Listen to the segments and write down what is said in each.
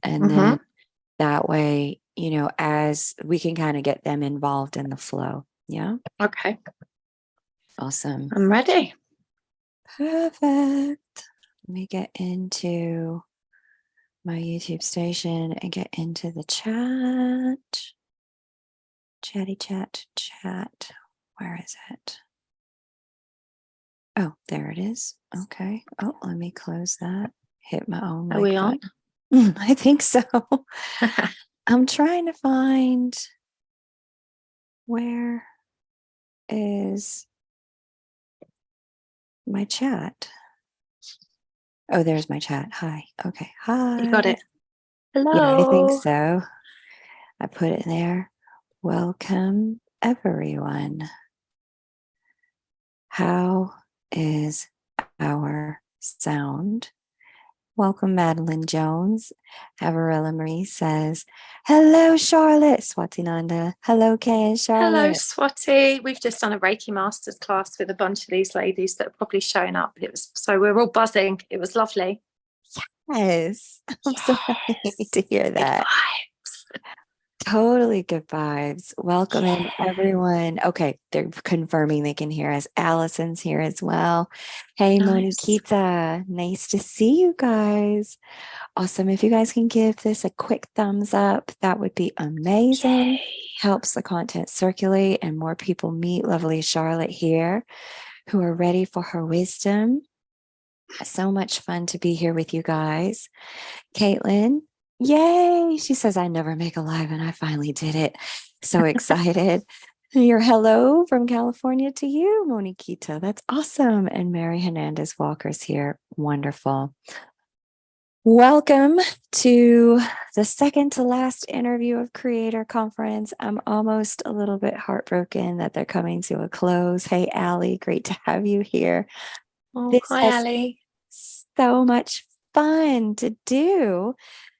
And then that way, as we can kind of get them involved in the flow. Yeah. Okay. Awesome. I'm ready. Perfect. Let me get into my YouTube station and get into the chat. Chatty chat. Where is it? Oh, there it is. Okay. Oh, let me close that. Hit my own mic. Are we on? I think so. I'm trying to find where is my chat. Oh, there's my chat. Hi. Okay. Hi. You got it. Hello. Yeah, I think so. I put it there. Welcome, everyone. How is our sound? Welcome, Madeline Jones. Avarella Marie says, hello, Charlotte. Swatinanda. Hello, Kay and Charlotte. Hello, Swati. We've just done a Reiki Masters class with a bunch of these ladies that are probably showing up. So we're all buzzing. It was lovely. Yes. I'm so happy to hear that. Good vibes. Totally good vibes. Welcome in, everyone. Okay, they're confirming they can hear us. Allison's here as well. Hey, Nice. Moniquita. Nice to see you guys. Awesome. If you guys can give this a quick thumbs up, that would be amazing. Yay. Helps the content circulate and more people meet lovely Charlotte here who are ready for her wisdom. So much fun to be here with you guys. Caitlin, yay. She says, I never make a live and I finally did it. So excited. Your hello from California to you, Moniquita. That's awesome. And Mary Hernandez Walker's here. Wonderful. Welcome to the second to last interview of Creator Conference. I'm almost a little bit heartbroken that they're coming to a close. Hey, Allie, great to have you here. Oh, hi, Allie. So much fun to do.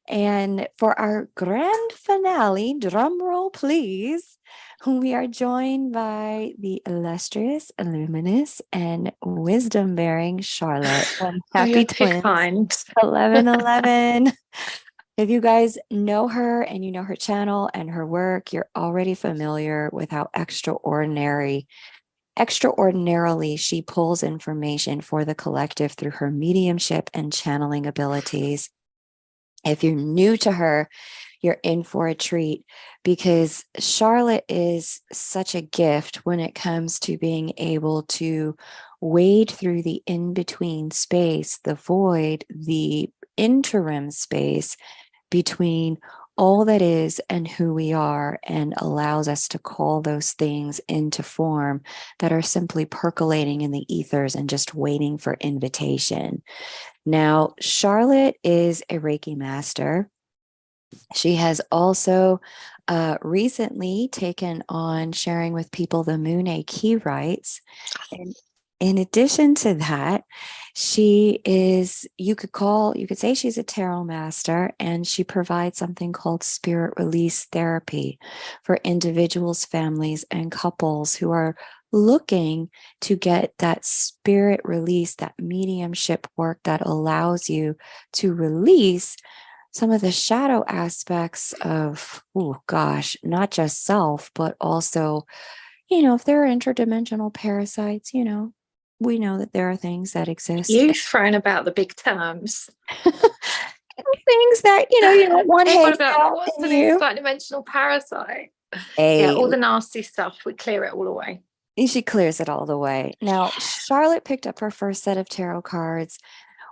And for our grand finale, drum roll, please, we are joined by the illustrious, luminous, and wisdom-bearing Charlotte from Happy Twins 1111. If you guys know her and you know her channel and her work, you're already familiar with how extraordinarily she pulls information for the collective through her mediumship and channeling abilities. If you're new to her, you're in for a treat because Charlotte is such a gift when it comes to being able to wade through the in-between space, the void, the interim space between all that is and who we are, and allows us to call those things into form that are simply percolating in the ethers and just waiting for invitation. Now, Charlotte is a Reiki master. She has also recently taken on sharing with people the Moon A key rights. And in addition to that, she is, you could say she's a tarot master, and she provides something called spirit release therapy for individuals, families, and couples who are looking to get that spirit release, that mediumship work that allows you to release some of the shadow aspects of, not just self, but also, if there are interdimensional parasites, we know that there are things that exist. You've thrown about the big terms. Things that, you don't want to hang out what's in an you. interdimensional parasite? Hey. Yeah, all the nasty stuff, we clear it all away. She clears it all away. Now, Charlotte picked up her first set of tarot cards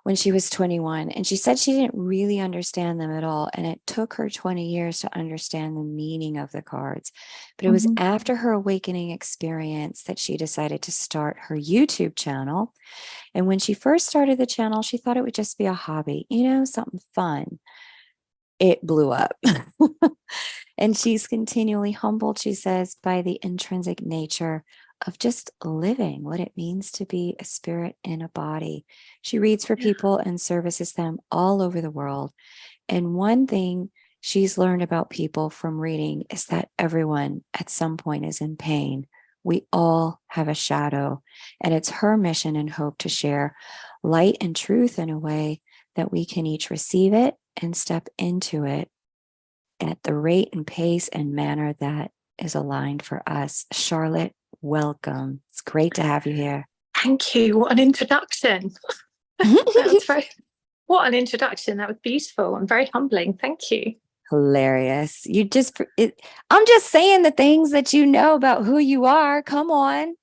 when she was 21, and she said she didn't really understand them at all, and it took her 20 years to understand the meaning of the cards. But it was after her awakening experience that she decided to start her YouTube channel. And when she first started the channel, she thought it would just be a hobby, something fun. It blew up. And she's continually humbled, she says, by the intrinsic nature of just living, what it means to be a spirit in a body. She reads for people and services them all over the world. And one thing she's learned about people from reading is that everyone at some point is in pain. We all have a shadow, and it's her mission and hope to share light and truth in a way that we can each receive it and step into it at the rate and pace and manner that is aligned for us. Charlotte, welcome. It's great to have you here. Thank you. What an introduction. What an introduction. That was beautiful and very humbling. Thank you. Hilarious. I'm just saying the things that you know about who you are. Come on.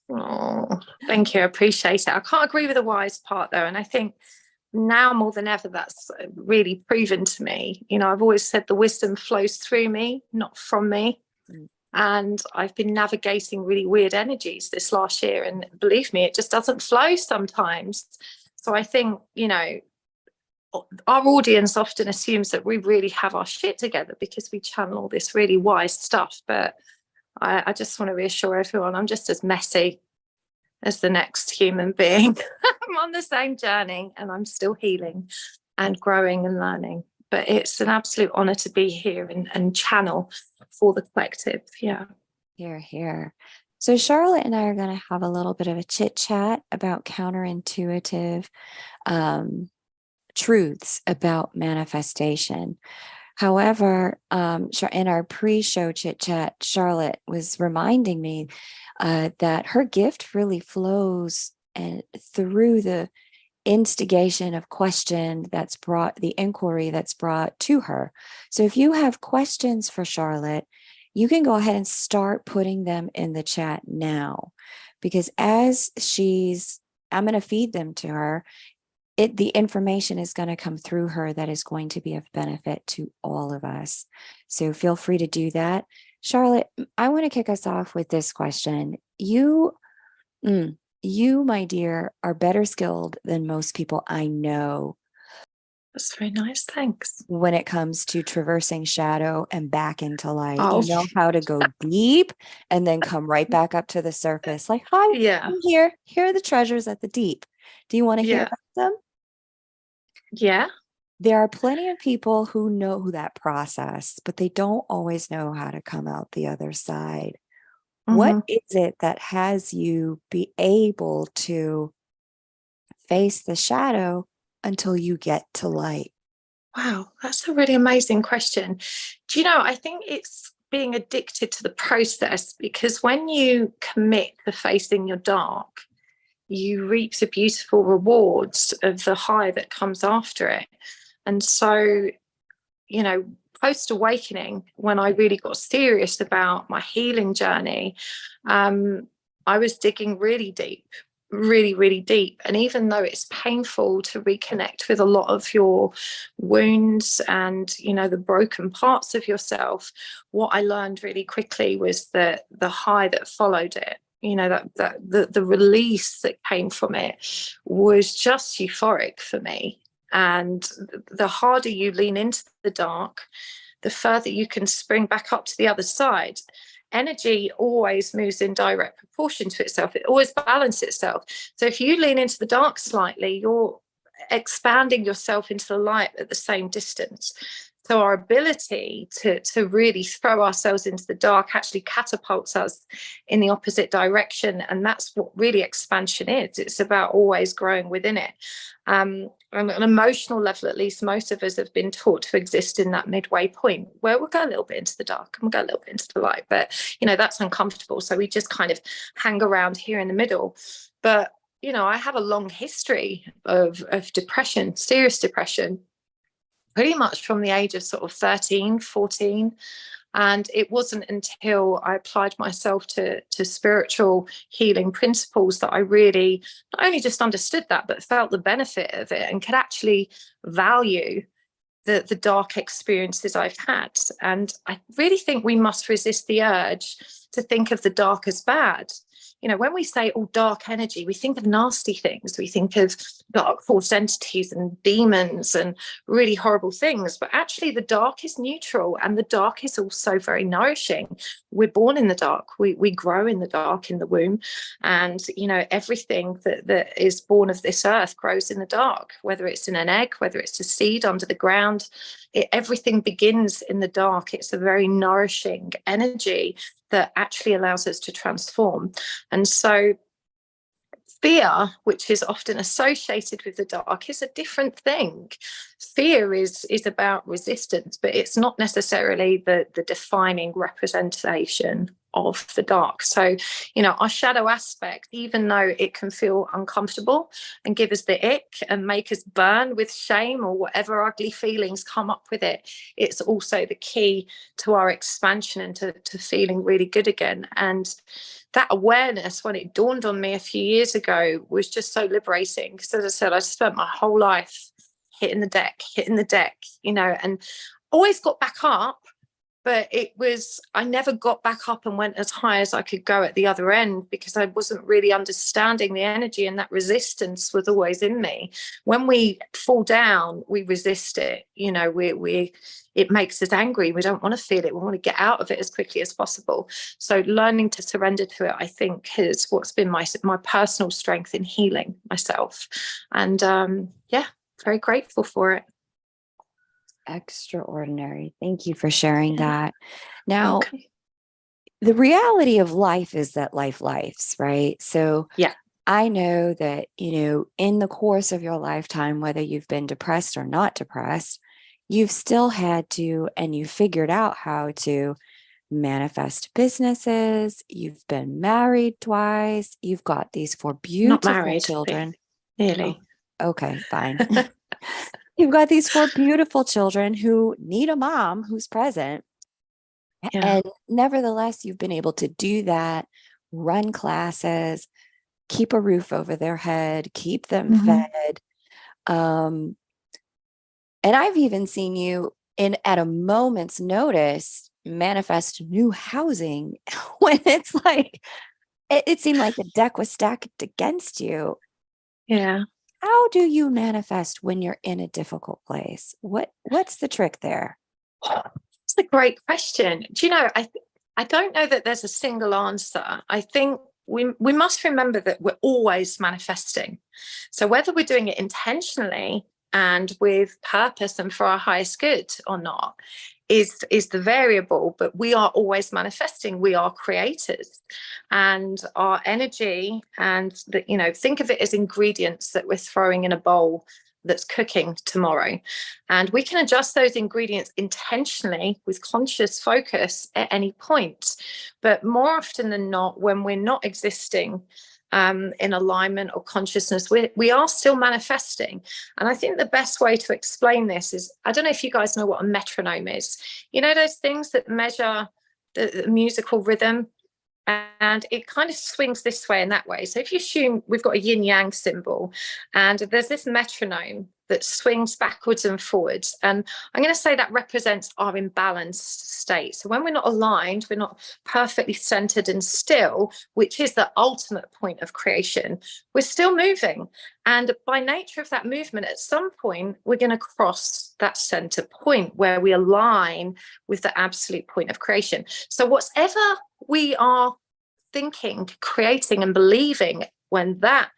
Oh, thank you. I appreciate it. I can't agree with the wise part though. And I think now more than ever, that's really proven to me. You know, I've always said the wisdom flows through me, not from me. And I've been navigating really weird energies this last year. And believe me, it just doesn't flow sometimes. So I think, you know, our audience often assumes that we really have our shit together because we channel all this really wise stuff. But I just want to reassure everyone, I'm just as messy as the next human being. I'm on the same journey and I'm still healing and growing and learning. But it's an absolute honor to be here and channel for the collective. Yeah. Here. So Charlotte and I are going to have a little bit of a chit chat about counterintuitive truths about manifestation. However, in our pre-show chit chat, Charlotte was reminding me that her gift really flows through the instigation of question that's brought, the inquiry that's brought to her. So if you have questions for Charlotte, you can go ahead and start putting them in the chat now, because as I'm going to feed them to her. The information is going to come through her that is going to be of benefit to all of us. So feel free to do that. Charlotte, I want to kick us off with this question. You, my dear, are better skilled than most people I know. That's very nice. Thanks. When it comes to traversing shadow and back into light, Oh. you know how to go deep and then come right back up to the surface. Like, hi, yeah. I'm here. Here are the treasures at the deep. Do you want to hear about them? Yeah. There are plenty of people who know that process, but they don't always know how to come out the other side. What is it that has you be able to face the shadow until you get to light? Wow, that's a really amazing question. Do you know, I think it's being addicted to the process, because when you commit to facing your dark, you reap the beautiful rewards of the high that comes after it. And so, you know, post awakening, when I really got serious about my healing journey, I was digging really deep, really deep. And even though it's painful to reconnect with a lot of your wounds and, you know, the broken parts of yourself, what I learned really quickly was that the high that followed it, you know, that the release that came from it was just euphoric for me. And the harder you lean into the dark, the further you can spring back up to the other side. Energy always moves in direct proportion to itself. It always balances itself. So if you lean into the dark slightly, you're expanding yourself into the light at the same distance. So our ability to really throw ourselves into the dark actually catapults us in the opposite direction. And that's what really expansion is. It's about always growing within it. On an emotional level, at least, most of us have been taught to exist in that midway point where we'll go a little bit into the dark and we'll go a little bit into the light. But, you know, that's uncomfortable. So we just kind of hang around here in the middle. But, you know, I have a long history of depression, serious depression, pretty much from the age of sort of 13, 14. And it wasn't until I applied myself to spiritual healing principles that I really not only just understood that, but felt the benefit of it and could actually value the dark experiences I've had. And I really think we must resist the urge to think of the dark as bad. You know, when we say, oh, dark energy, we think of nasty things. We think of dark force entities and demons and really horrible things. But actually, the dark is neutral and the dark is also very nourishing. We're born in the dark. We grow in the dark in the womb. And, you know, everything that is born of this earth grows in the dark, whether it's in an egg, whether it's a seed under the ground. Everything begins in the dark. It's a very nourishing energy that actually allows us to transform. And so fear, which is often associated with the dark, is a different thing. Fear is about resistance, but it's not necessarily the defining representation of the dark. So, our shadow aspect, even though it can feel uncomfortable and give us the ick and make us burn with shame or whatever ugly feelings come up with it, it's also the key to our expansion and to feeling really good again. And that awareness, when it dawned on me a few years ago, was just so liberating. Because as I said, I spent my whole life hitting the deck, and always got back up. But I never got back up and went as high as I could go at the other end, because I wasn't really understanding the energy, and that resistance was always in me. When we fall down, we resist it. It makes us angry. We don't want to feel it. We want to get out of it as quickly as possible. So learning to surrender to it, I think, is what's been my personal strength in healing myself. And very grateful for it. Extraordinary. Thank you for sharing that. Now, Okay. the reality of life is that lives, right? So Yeah. I know that, in the course of your lifetime, whether you've been depressed or not depressed, you've still had to, and you figured out how to manifest businesses. You've been married twice. You've got these 4 beautiful Not married, children. nearly. Oh, okay, fine. You've got these 4 beautiful children who need a mom who's present. Yeah. And nevertheless, you've been able to do that, run classes, keep a roof over their head, keep them fed. And I've even seen you at a moment's notice manifest new housing when it's like, it seemed like the deck was stacked against you. Yeah. How do you manifest when you're in a difficult place? What's the trick there? It's a great question. Do you know, I don't know that there's a single answer. I think we must remember that we're always manifesting. So whether we're doing it intentionally and with purpose and for our highest good or not is the variable, but we are always manifesting. We are creators, and our energy, and think of it as ingredients that we're throwing in a bowl that's cooking tomorrow, and we can adjust those ingredients intentionally with conscious focus at any point. But more often than not, when we're not existing in alignment or consciousness, we are still manifesting. And I think the best way to explain this is, I don't know if you guys know what a metronome is. Those things that measure the musical rhythm, and it kind of swings this way and that way. So if you assume we've got a yin yang symbol, and there's this metronome that swings backwards and forwards, and I'm going to say that represents our imbalanced state. So when we're not aligned, we're not perfectly centered and still, which is the ultimate point of creation, we're still moving. And by nature of that movement, at some point, we're going to cross that center point where we align with the absolute point of creation. So whatever we are thinking, creating, and believing, when that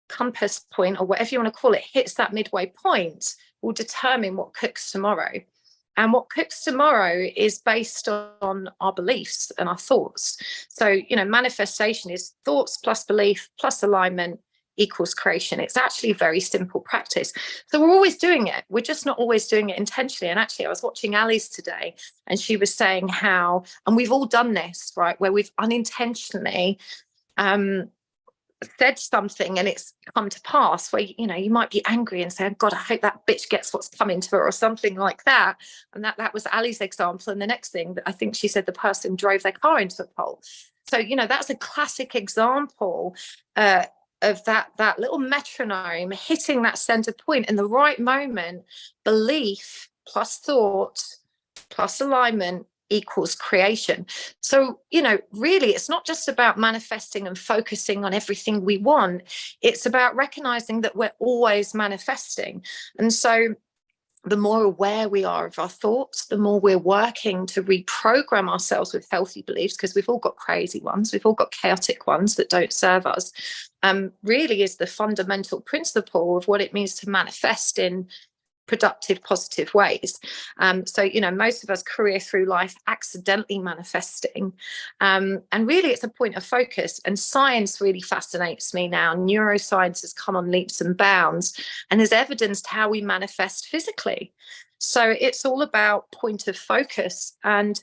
compass point, or whatever you want to call it, hits that midway point, will determine what cooks tomorrow. And what cooks tomorrow is based on our beliefs and our thoughts. So, manifestation is thoughts plus belief plus alignment equals creation. It's actually a very simple practice. So we're always doing it. We're just not always doing it intentionally. And actually, I was watching Ali's today, and she was saying how, and we've all done this, right, where we've unintentionally said something and it's come to pass, where you might be angry and say, oh God, I hope that bitch gets what's coming to her, or something like that. And that was Ali's example. And the next thing, I think she said the person drove their car into a pole. So that's a classic example of that little metronome hitting that center point in the right moment. Belief plus thought plus alignment equals creation. So, really, it's not just about manifesting and focusing on everything we want. It's about recognizing that we're always manifesting. And so the more aware we are of our thoughts, the more we're working to reprogram ourselves with healthy beliefs, because we've all got crazy ones, we've all got chaotic ones that don't serve us, really is the fundamental principle of what it means to manifest in productive, positive ways. So, you know, most of us career through life accidentally manifesting. And really, it's a point of focus. And science really fascinates me now. Neuroscience has come on leaps and bounds and has evidenced how we manifest physically. So it's all about point of focus. And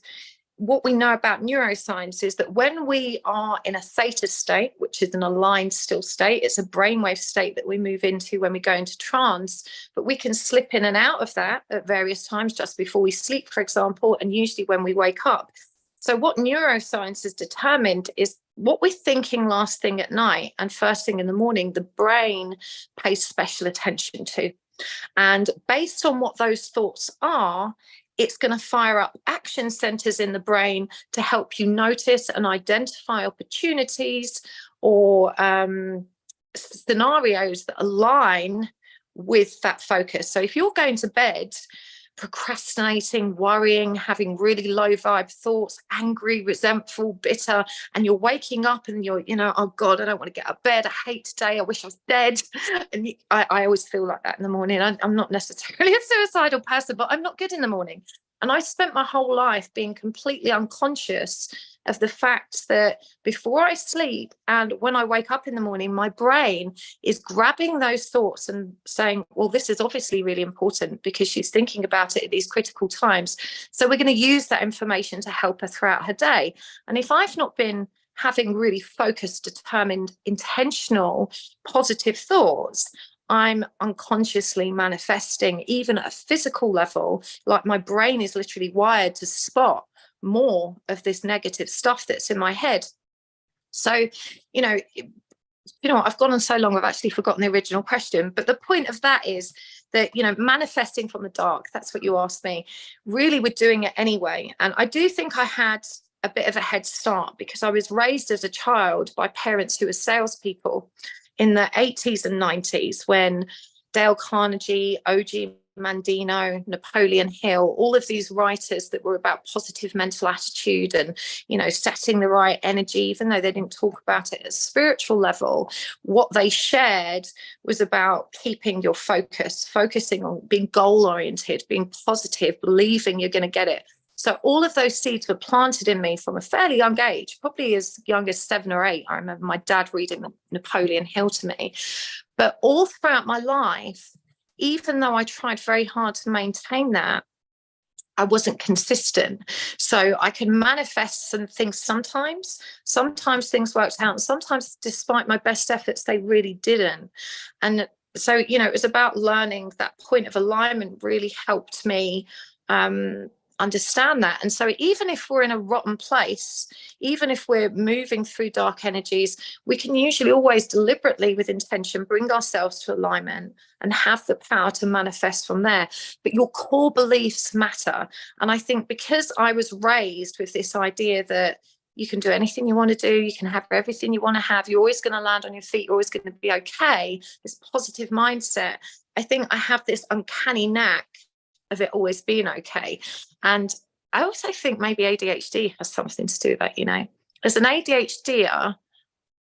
what we know about neuroscience is that when we are in a theta state, which is an aligned still state, it's a brainwave state that we move into when we go into trance, but we can slip in and out of that at various times just before we sleep, for example, and usually when we wake up. So what neuroscience has determined is what we're thinking last thing at night and first thing in the morning, the brain pays special attention to. And based on what those thoughts are, it's going to fire up action centers in the brain to help you notice and identify opportunities or scenarios that align with that focus. So if you're going to bed procrastinating, worrying, having really low vibe thoughts, angry, resentful, bitter, and you're waking up and you're, you know, oh God, I don't want to get out of bed. I hate today. I wish I was dead. And I always feel like that in the morning. I'm not necessarily a suicidal person, but I'm not good in the morning. And I spent my whole life being completely unconscious of the fact that before I sleep and when I wake up in the morning, my brain is grabbing those thoughts and saying, well, this is obviously really important because she's thinking about it at these critical times. So we're going to use that information to help her throughout her day. And if I've not been having really focused, determined, intentional, positive thoughts, I'm unconsciously manifesting, even at a physical level, like my brain is literally wired to spot more of this negative stuff that's in my head. So, you know what, I've gone on so long, I've actually forgotten the original question. But the point of that is that, you know, manifesting from the dark, that's what you asked me. Really, we're doing it anyway. And I do think I had a bit of a head start because I was raised as a child by parents who were salespeople in the 80s and 90s when Dale Carnegie, O.G. Mandino, Napoleon Hill, all of these writers that were about positive mental attitude and, you know, setting the right energy, even though they didn't talk about it at a spiritual level, what they shared was about keeping your focus, focusing on being goal oriented, being positive, believing you're going to get it. So all of those seeds were planted in me from a fairly young age, probably as young as 7 or 8. I remember my dad reading Napoleon Hill to me. But all throughout my life, even though I tried very hard to maintain that, I wasn't consistent. So I can manifest some things sometimes things worked out, and sometimes despite my best efforts, they really didn't. And so, you know, it was about learning that point of alignment really helped me understand that. And so even if we're in a rotten place, even if we're moving through dark energies, we can usually always deliberately, with intention, bring ourselves to alignment and have the power to manifest from there. But your core beliefs matter. And I think because I was raised with this idea that you can do anything you want to do, you can have everything you want to have, you're always going to land on your feet, you're always going to be okay, this positive mindset, I think I have this uncanny knack of it always being okay. And I also think maybe ADHD has something to do with that, you know. As an ADHDer,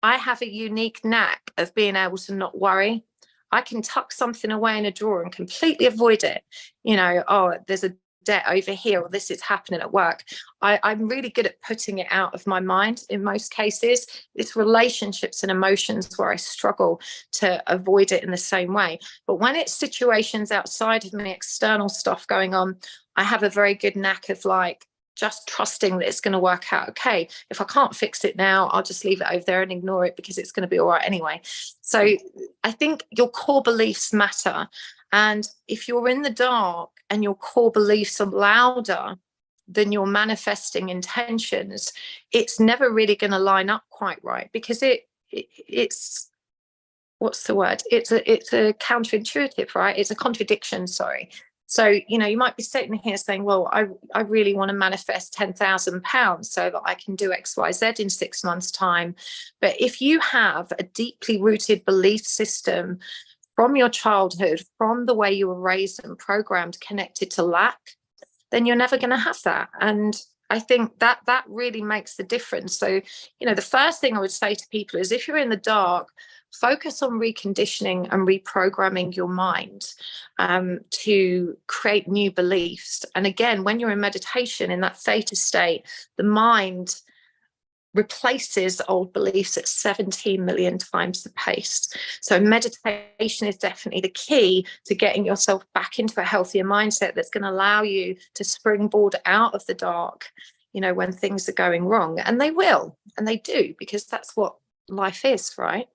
I have a unique knack of being able to not worry. I can tuck something away in a drawer and completely avoid it. You know, oh, there's a debt over here, or this is happening at work. I'm really good at putting it out of my mind in most cases. It's relationships and emotions where I struggle to avoid it in the same way. But when it's situations outside of me, external stuff going on, I have a very good knack of like just trusting that it's going to work out okay. If I can't fix it now, I'll just leave it over there and ignore it because it's going to be all right anyway. So I think your core beliefs matter. And if you're in the dark and your core beliefs are louder than your manifesting intentions, it's never really going to line up quite right, because it's what's the word? It's a counterintuitive, right? It's a contradiction, sorry. So, you know, you might be sitting here saying, well, I really want to manifest £10,000 so that I can do X, Y, Z in 6 months' time. But if you have a deeply rooted belief system from your childhood, from the way you were raised and programmed, connected to lack, then you're never going to have that. And I think that really makes the difference. So, you know, the first thing I would say to people is if you're in the dark, focus on reconditioning and reprogramming your mind to create new beliefs. And again, when you're in meditation, in that theta state, the mind replaces old beliefs at 17 million times the pace. So meditation is definitely the key to getting yourself back into a healthier mindset that's going to allow you to springboard out of the dark, you know, when things are going wrong. And they will, and they do, because that's what life is, right?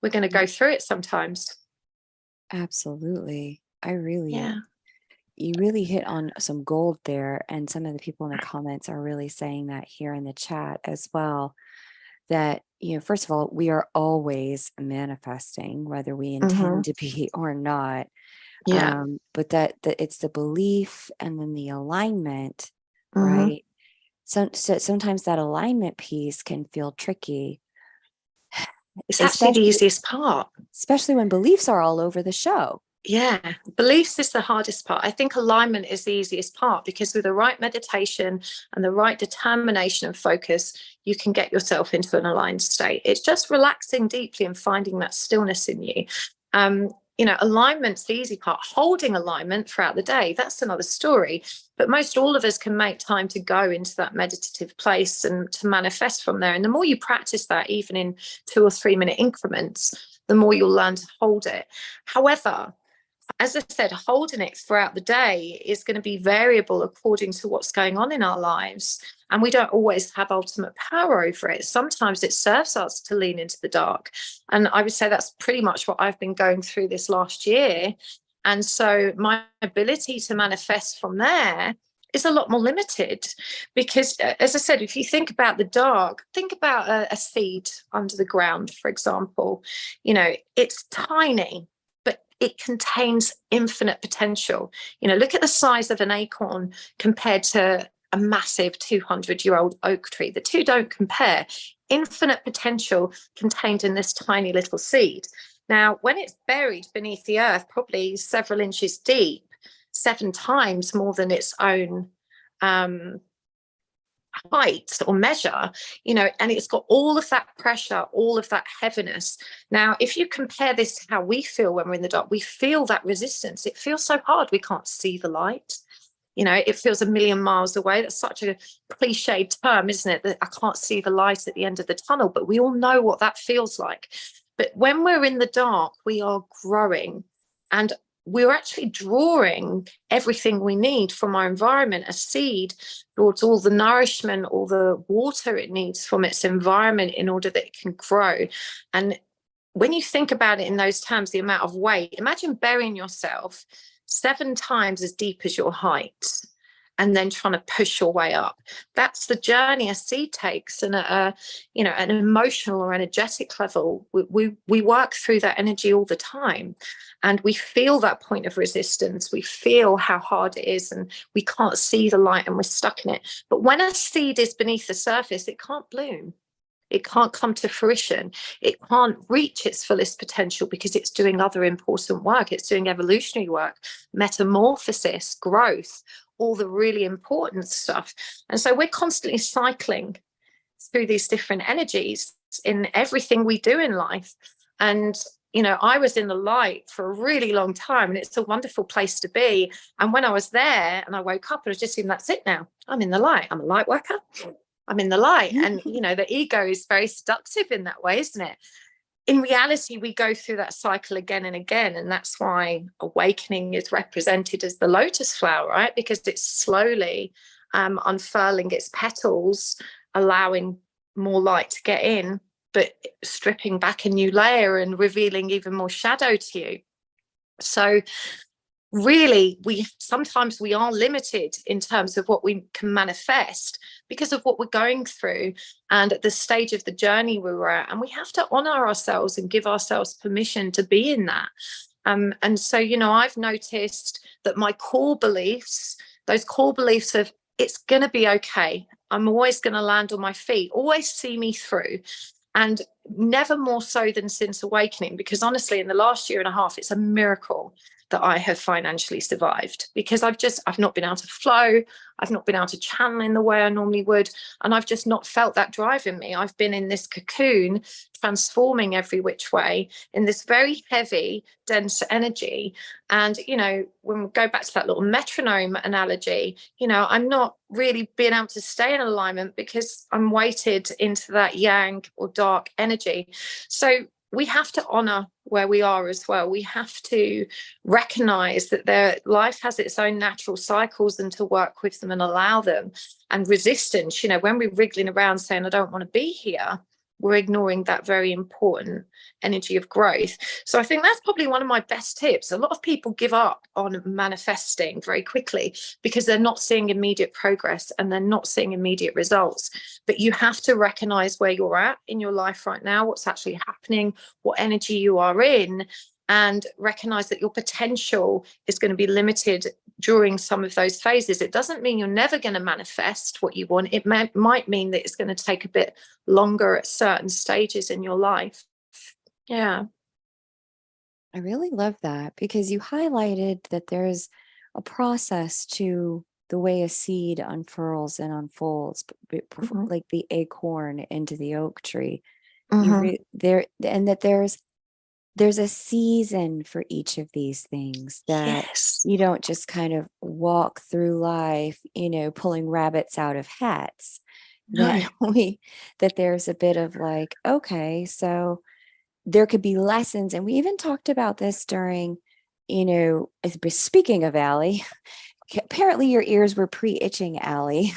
We're going to go through it sometimes. Absolutely. Yeah. You really hit on some gold there. And some of the people in the comments are really saying that here in the chat as well. That, you know, first of all, we are always manifesting, whether we intend to be or not. Yeah. But that it's the belief and then the alignment, right? So sometimes that alignment piece can feel tricky. It's actually the easiest part. Especially when beliefs are all over the show. Yeah, beliefs is the hardest part. I think alignment is the easiest part, because with the right meditation and the right determination and focus, you can get yourself into an aligned state. It's just relaxing deeply and finding that stillness in you. You know, alignment's the easy part. Holding alignment throughout the day, that's another story. But most all of us can make time to go into that meditative place and to manifest from there. And the more you practice that, even in 2 or 3 minute increments, the more you'll learn to hold it. However, as I said, holding it throughout the day is going to be variable according to what's going on in our lives. And we don't always have ultimate power over it. Sometimes it serves us to lean into the dark. And I would say that's pretty much what I've been going through this last year. And so my ability to manifest from there is a lot more limited, because, as I said, if you think about the dark, think about a seed under the ground, for example. You know, it's tiny, it contains infinite potential. You know, look at the size of an acorn compared to a massive 200-year-old oak tree. The two don't compare. Infinite potential contained in this tiny little seed. Now, when it's buried beneath the earth, probably several inches deep, 7 times more than its own height or measure, you know, and it's got all of that pressure, all of that heaviness. Now, if you compare this to how we feel when we're in the dark, we feel that resistance. It feels so hard. We can't see the light. You know, it feels a million miles away. That's such a cliched term, isn't it? That I can't see the light at the end of the tunnel, but we all know what that feels like. But when we're in the dark, we are growing, and we're actually drawing everything we need from our environment. A seed draws all the nourishment, all the water it needs from its environment in order that it can grow. And when you think about it in those terms, the amount of weight, imagine burying yourself 7 times as deep as your height and then trying to push your way up. That's the journey a seed takes. And at a, you know, an emotional or energetic level, we work through that energy all the time, and we feel that point of resistance. We feel how hard it is, and we can't see the light, and we're stuck in it. But when a seed is beneath the surface, it can't bloom. It can't come to fruition. It can't reach its fullest potential, because it's doing other important work. It's doing evolutionary work, metamorphosis, growth, all the really important stuff. And so we're constantly cycling through these different energies in everything we do in life. And, you know, I was in the light for a really long time, and it's a wonderful place to be. And when I was there and I woke up, I was just thinking, that's it now. I'm in the light. I'm a light worker. I'm in the light. And, you know, the ego is very seductive in that way, isn't it? In reality, we go through that cycle again and again. And that's why awakening is represented as the lotus flower, right? Because it's slowly unfurling its petals, allowing more light to get in, but stripping back a new layer and revealing even more shadow to you. So really, sometimes we are limited in terms of what we can manifest because of what we're going through and at the stage of the journey we were at. And we have to honor ourselves and give ourselves permission to be in that. And so, you know, I've noticed that my core beliefs, those core beliefs of it's going to be okay, I'm always going to land on my feet, always see me through. And never more so than since awakening, because honestly, in the last year and a half, it's a miracle that I have financially survived, because I've not been able to flow. I've not been able to channel in the way I normally would. And I've just not felt that drive in me. I've been in this cocoon, transforming every which way in this very heavy, dense energy. And, when we go back to that little metronome analogy, I'm not really being able to stay in alignment because I'm weighted into that yang or dark energy. So we have to honor where we are as well. We have to recognize that life has its own natural cycles, and to work with them and allow them. And resistance, when we're wriggling around saying, I don't want to be here, we're ignoring that very important energy of growth. So I think that's probably one of my best tips. A lot of people give up on manifesting very quickly because they're not seeing immediate progress and they're not seeing immediate results. But you have to recognize where you're at in your life right now, what's actually happening, what energy you are in, and recognize that your potential is going to be limited during some of those phases. It doesn't mean you're never going to manifest what you want. It might mean that it's going to take a bit longer at certain stages in your life. Yeah. I really love that, because you highlighted that there's a process to the way a seed unfurls and unfolds, like the acorn into the oak tree. There, and that there's a season for each of these things, that Yes. you don't just kind of walk through life, pulling rabbits out of hats. No. That there's a bit of like, okay, so there could be lessons. And we even talked about this during, speaking of Allie, apparently your ears were pre-itching, Allie.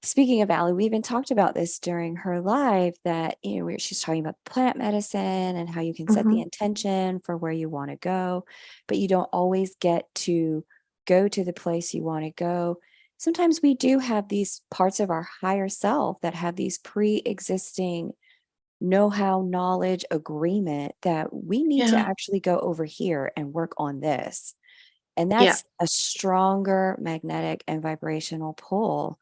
Speaking of Allie, we even talked about this during her live, that, where she's talking about plant medicine and how you can set the intention for where you want to go, but you don't always get to go to the place you want to go. Sometimes we do have these parts of our higher self that have these pre-existing know-how, knowledge, agreement that we need to actually go over here and work on this. And that's a stronger magnetic and vibrational pull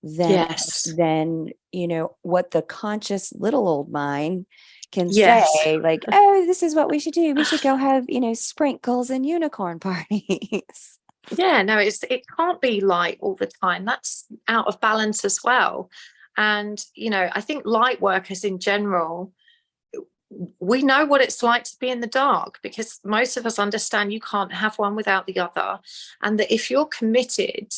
than what the conscious little old mind can say, like, oh, this is what we should do. We should go have, sprinkles and unicorn parties. Yeah, no, it can't be light all the time. That's out of balance as well. And, I think light workers in general, we know what it's like to be in the dark, because most of us understand you can't have one without the other. And that if you're committed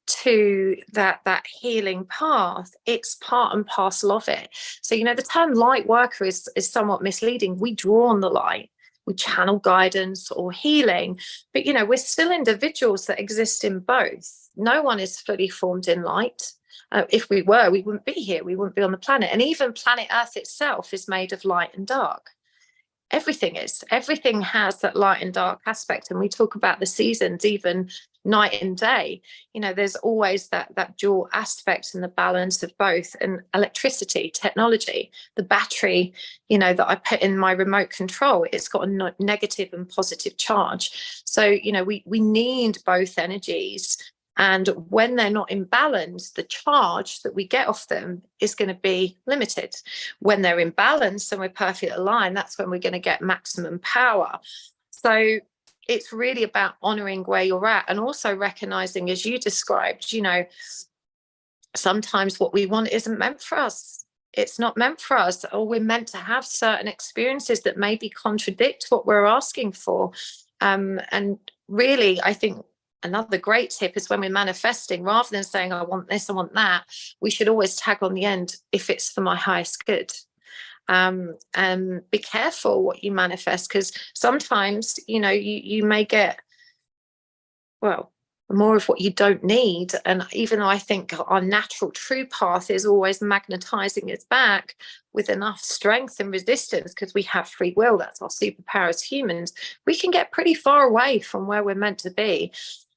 to that healing path, it's part and parcel of it. So, the term light worker is somewhat misleading. We draw on the light, we channel guidance or healing, but we're still individuals that exist in both. No one is fully formed in light. If we were, we wouldn't be here. We wouldn't be on the planet. And even planet Earth itself is made of light and dark. Everything has that light and dark aspect. And we talk about the seasons, even night and day. There's always that dual aspect and the balance of both. And electricity, technology, the battery, that I put in my remote control, it's got a negative and positive charge. So, we need both energies. And when they're not in balance, the charge that we get off them is going to be limited. When they're in balance and we're perfectly aligned, that's when we're going to get maximum power. So it's really about honoring where you're at, and also recognizing, as you described, sometimes what we want isn't meant for us. It's not meant for us, or we're meant to have certain experiences that maybe contradict what we're asking for. And really, I think another great tip is, when we're manifesting, rather than saying, I want this, I want that, we should always tag on the end, if it's for my highest good. And be careful what you manifest, because sometimes, you may get, more of what you don't need. And even though I think our natural true path is always magnetizing us back with enough strength and resistance, because we have free will, that's our superpower as humans, we can get pretty far away from where we're meant to be.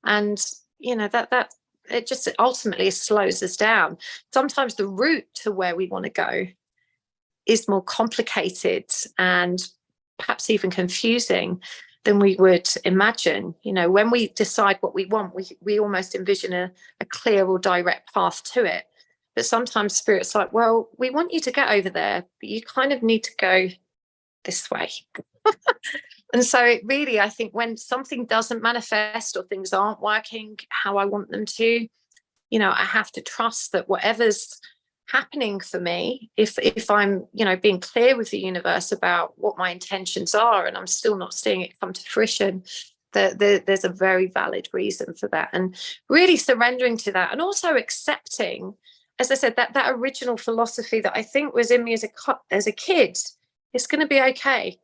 And that it just ultimately slows us down. Sometimes the route to where we want to go is more complicated and perhaps even confusing than we would imagine. When we decide what we want, we almost envision a clear or direct path to it. But sometimes spirit's like, well, we want you to get over there, but you kind of need to go this way. And so it really, I think when something doesn't manifest or things aren't working how I want them to, you know, I have to trust that whatever's happening for me, if I'm, you know, being clear with the universe about what my intentions are and I'm still not seeing it come to fruition, that there's a very valid reason for that. And really surrendering to that, and also accepting, as I said, that original philosophy that I think was in me as a kid, it's going to be okay.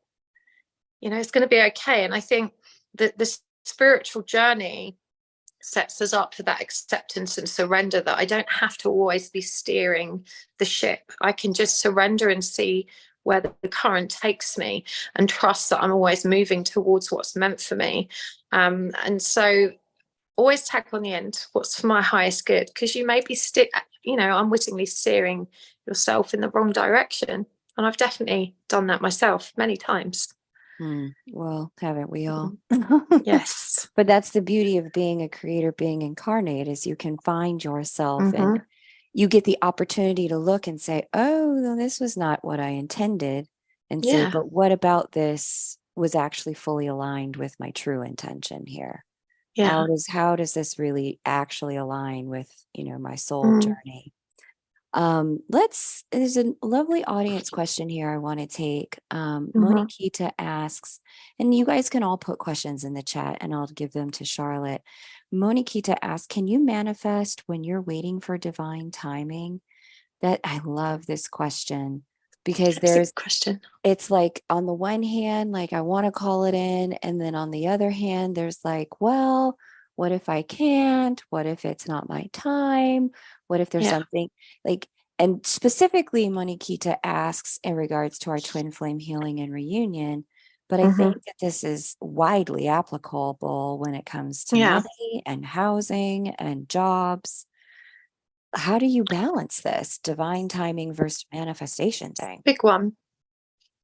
You know, it's going to be okay. And I think that the spiritual journey sets us up for that acceptance and surrender, that I don't have to always be steering the ship. I can just surrender and see where the current takes me, and trust that I'm always moving towards what's meant for me. And so always tack on the end what's for my highest good, because you may be unwittingly steering yourself in the wrong direction. And I've definitely done that myself many times. Well, haven't we all? Yes. But that's the beauty of being a creator, being incarnate, is you can find yourself and you get the opportunity to look and say, oh, no, this was not what I intended. And say, but what about this was actually fully aligned with my true intention here? Yeah. How does this really actually align with, you know, my soul journey? There's a lovely audience question here I want to take. Monikita asks, and you guys can all put questions in the chat and I'll give them to Charlotte. Monikita asks, can you manifest when you're waiting for divine timing? That I love this question, because it's like, on the one hand, like I want to call it in. And then on the other hand, there's like, well, what if I can't? What if it's not my time? What if there's something like, and specifically Monikita asks in regards to our twin flame healing and reunion, but I think that this is widely applicable when it comes to money and housing and jobs. How do you balance this divine timing versus manifestation thing? Big one.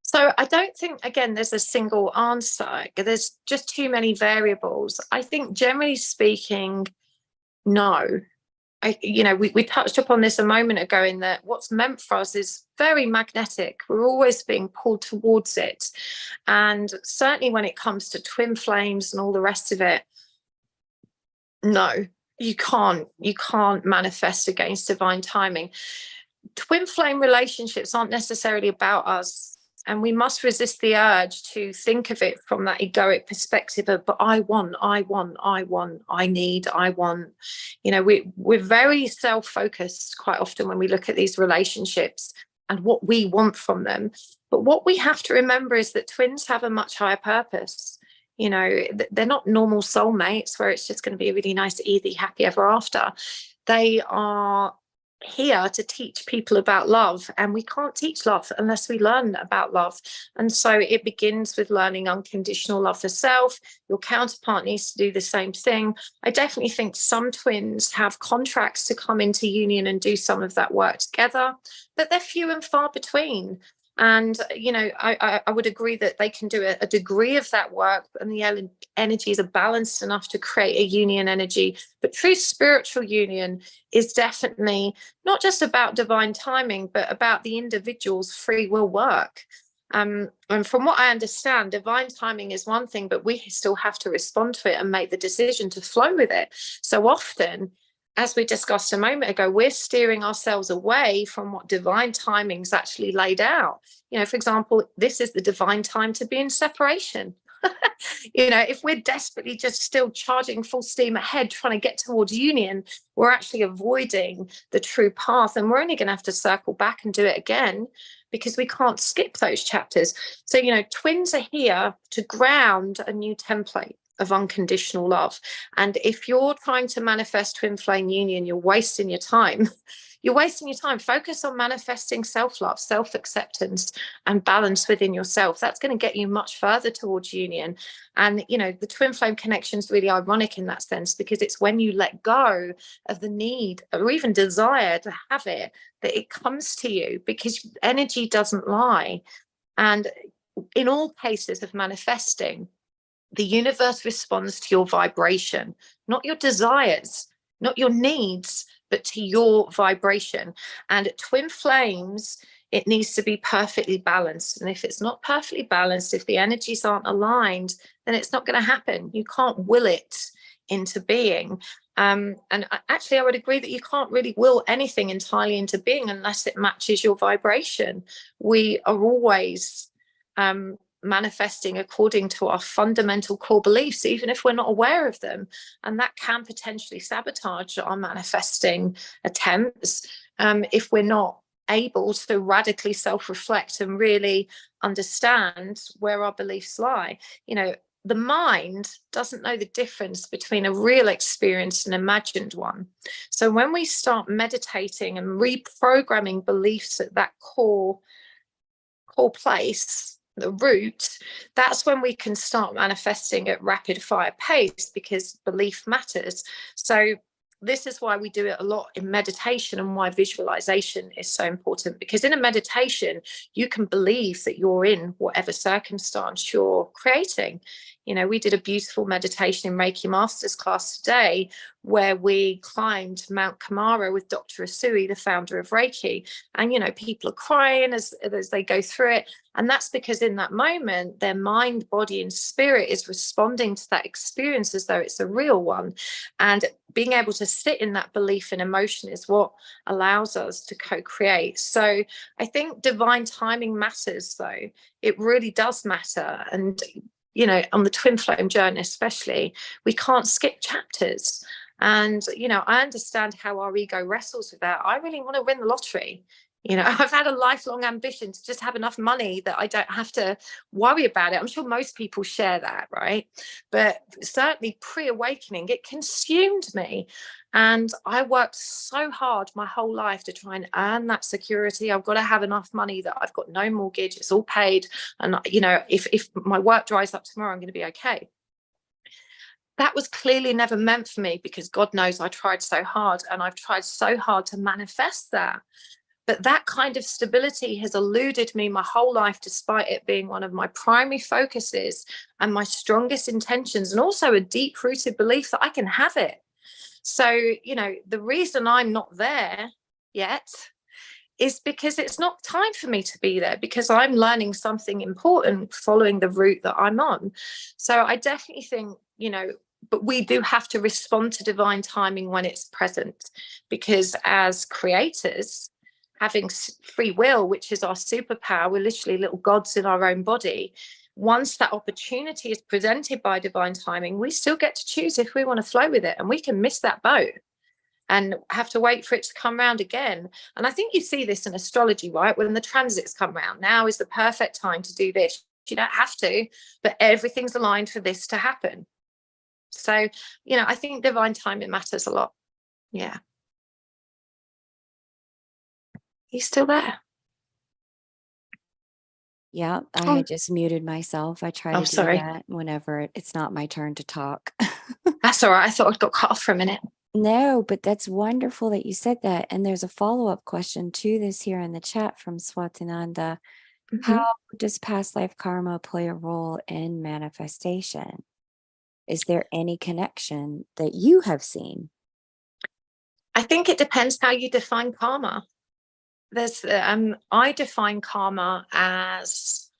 So I don't think, again, there's a single answer. There's just too many variables. I think generally speaking, no. We touched upon this a moment ago, in that what's meant for us is very magnetic. We're always being pulled towards it. And certainly when it comes to twin flames and all the rest of it, no, you can't manifest against divine timing. Twin flame relationships aren't necessarily about us. And we must resist the urge to think of it from that egoic perspective of, but I want, I need, I want. You know, we're very self-focused quite often when we look at these relationships and what we want from them. But what we have to remember is that twins have a much higher purpose. You know, they're not normal soulmates where it's just going to be a really nice, easy, happy ever after. They are here to teach people about love, and we can't teach love unless we learn about love. And so it begins with learning unconditional love for self. Your counterpart needs to do the same thing. I definitely think some twins have contracts to come into union and do some of that work together, but they're few and far between. And, you know, I would agree that they can do a degree of that work, and the energies are balanced enough to create a union energy. But true spiritual union is definitely not just about divine timing, but about the individual's free will work. And from what I understand, divine timing is one thing, but we still have to respond to it and make the decision to flow with it. So often, as we discussed a moment ago, we're steering ourselves away from what divine timing's actually laid out. You know, for example, this is the divine time to be in separation. You know, if we're desperately just still charging full steam ahead, trying to get towards union, we're actually avoiding the true path. And we're only going to have to circle back and do it again, because we can't skip those chapters. So, you know, twins are here to ground a new template of unconditional love. And if you're trying to manifest twin flame union, you're wasting your time. You're wasting your time. Focus on manifesting self-love, self-acceptance, and balance within yourself. That's going to get you much further towards union. And, you know, the twin flame connection is really ironic in that sense, because it's when you let go of the need or even desire to have it, that it comes to you, because energy doesn't lie. And in all cases of manifesting, the universe responds to your vibration, not your desires, not your needs, but to your vibration. And twin flames, it needs to be perfectly balanced. And if it's not perfectly balanced, if the energies aren't aligned, then it's not going to happen. You can't will it into being. And actually, I would agree that you can't really will anything entirely into being unless it matches your vibration. We are always manifesting according to our fundamental core beliefs, even if we're not aware of them. And that can potentially sabotage our manifesting attempts if we're not able to radically self-reflect and really understand where our beliefs lie. You know, the mind doesn't know the difference between a real experience and an imagined one. So when we start meditating and reprogramming beliefs at that core place, the root, that's when we can start manifesting at rapid fire pace, because belief matters. So this is why we do it a lot in meditation, and why visualization is so important, because in a meditation you can believe that you're in whatever circumstance you're creating. You know, we did a beautiful meditation in Reiki Masters class today where we climbed Mount Kamara with Dr. Asui, the founder of Reiki. And, you know, people are crying as they go through it. And that's because in that moment, their mind, body, and spirit is responding to that experience as though it's a real one. And being able to sit in that belief and emotion is what allows us to co-create. So I think divine timing matters, though. It really does matter. And, you know, on the twin flame journey especially, we can't skip chapters. And, you know, I understand how our ego wrestles with that. I really want to win the lottery. You know, I've had a lifelong ambition to just have enough money that I don't have to worry about it. I'm sure most people share that, right? But certainly pre-awakening, it consumed me. And I worked so hard my whole life to try and earn that security. I've got to have enough money that I've got no mortgage, it's all paid. And, you know, if my work dries up tomorrow, I'm going to be okay. That was clearly never meant for me, because God knows I tried so hard, and I've tried so hard to manifest that. But that kind of stability has eluded me my whole life, despite it being one of my primary focuses and my strongest intentions, and also a deep-rooted belief that I can have it. So, you know, the reason I'm not there yet is because it's not time for me to be there, because I'm learning something important following the route that I'm on. So I definitely think, you know, but we do have to respond to divine timing when it's present, because as creators, having free will, which is our superpower, we're literally little gods in our own body. Once that opportunity is presented by divine timing, we still get to choose if we want to flow with it, and we can miss that boat and have to wait for it to come round again. And I think you see this in astrology, right? When the transits come round, now is the perfect time to do this. You don't have to, but everything's aligned for this to happen. So, you know, I think divine timing matters a lot. Yeah. He's still there. Yeah, I had just muted myself. I try to do that whenever it's not my turn to talk. That's all right. I thought I'd got cut off for a minute. No, but that's wonderful that you said that. And there's a follow-up question to this here in the chat from Swatinanda. Mm-hmm. How does past life karma play a role in manifestation? Is there any connection that you have seen? I think it depends how you define karma. There's I define karma as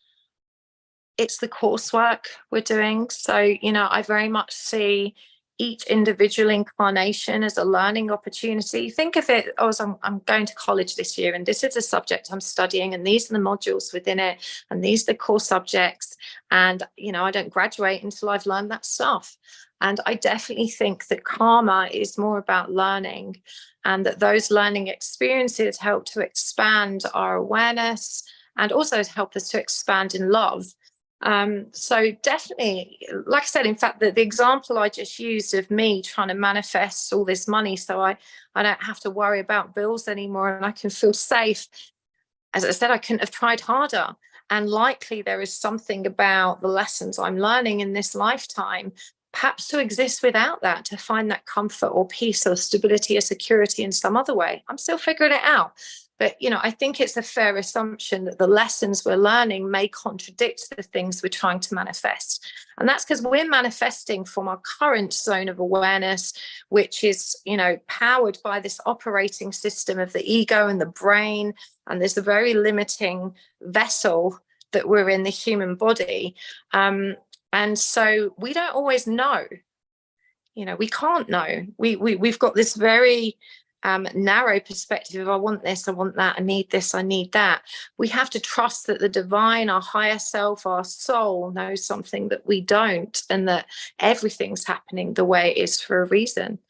it's the coursework we're doing. So, you know, I very much see each individual incarnation as a learning opportunity. Think of it as I'm going to college this year, and this is a subject I'm studying, and these are the modules within it, and these are the core subjects. And, you know, I don't graduate until I've learned that stuff. And I definitely think that karma is more about learning, and that those learning experiences help to expand our awareness and also help us to expand in love. So definitely, like I said, in fact, the example I just used of me trying to manifest all this money so I don't have to worry about bills anymore and I can feel safe. As I said, I couldn't have tried harder. And likely there is something about the lessons I'm learning in this lifetime, perhaps to exist without that, to find that comfort or peace or stability or security in some other way. I'm still figuring it out. But, I think it's a fair assumption that the lessons we're learning may contradict the things we're trying to manifest. And that's because we're manifesting from our current zone of awareness, which is, powered by this operating system of the ego and the brain. And there's a very limiting vessel that we're in, the human body. And so we don't always know. We can't know. We've got this very narrow perspective of, I want this, I want that, I need this, I need that. We have to trust that the divine, our higher self, our soul knows something that we don't, and that everything's happening the way it is for a reason.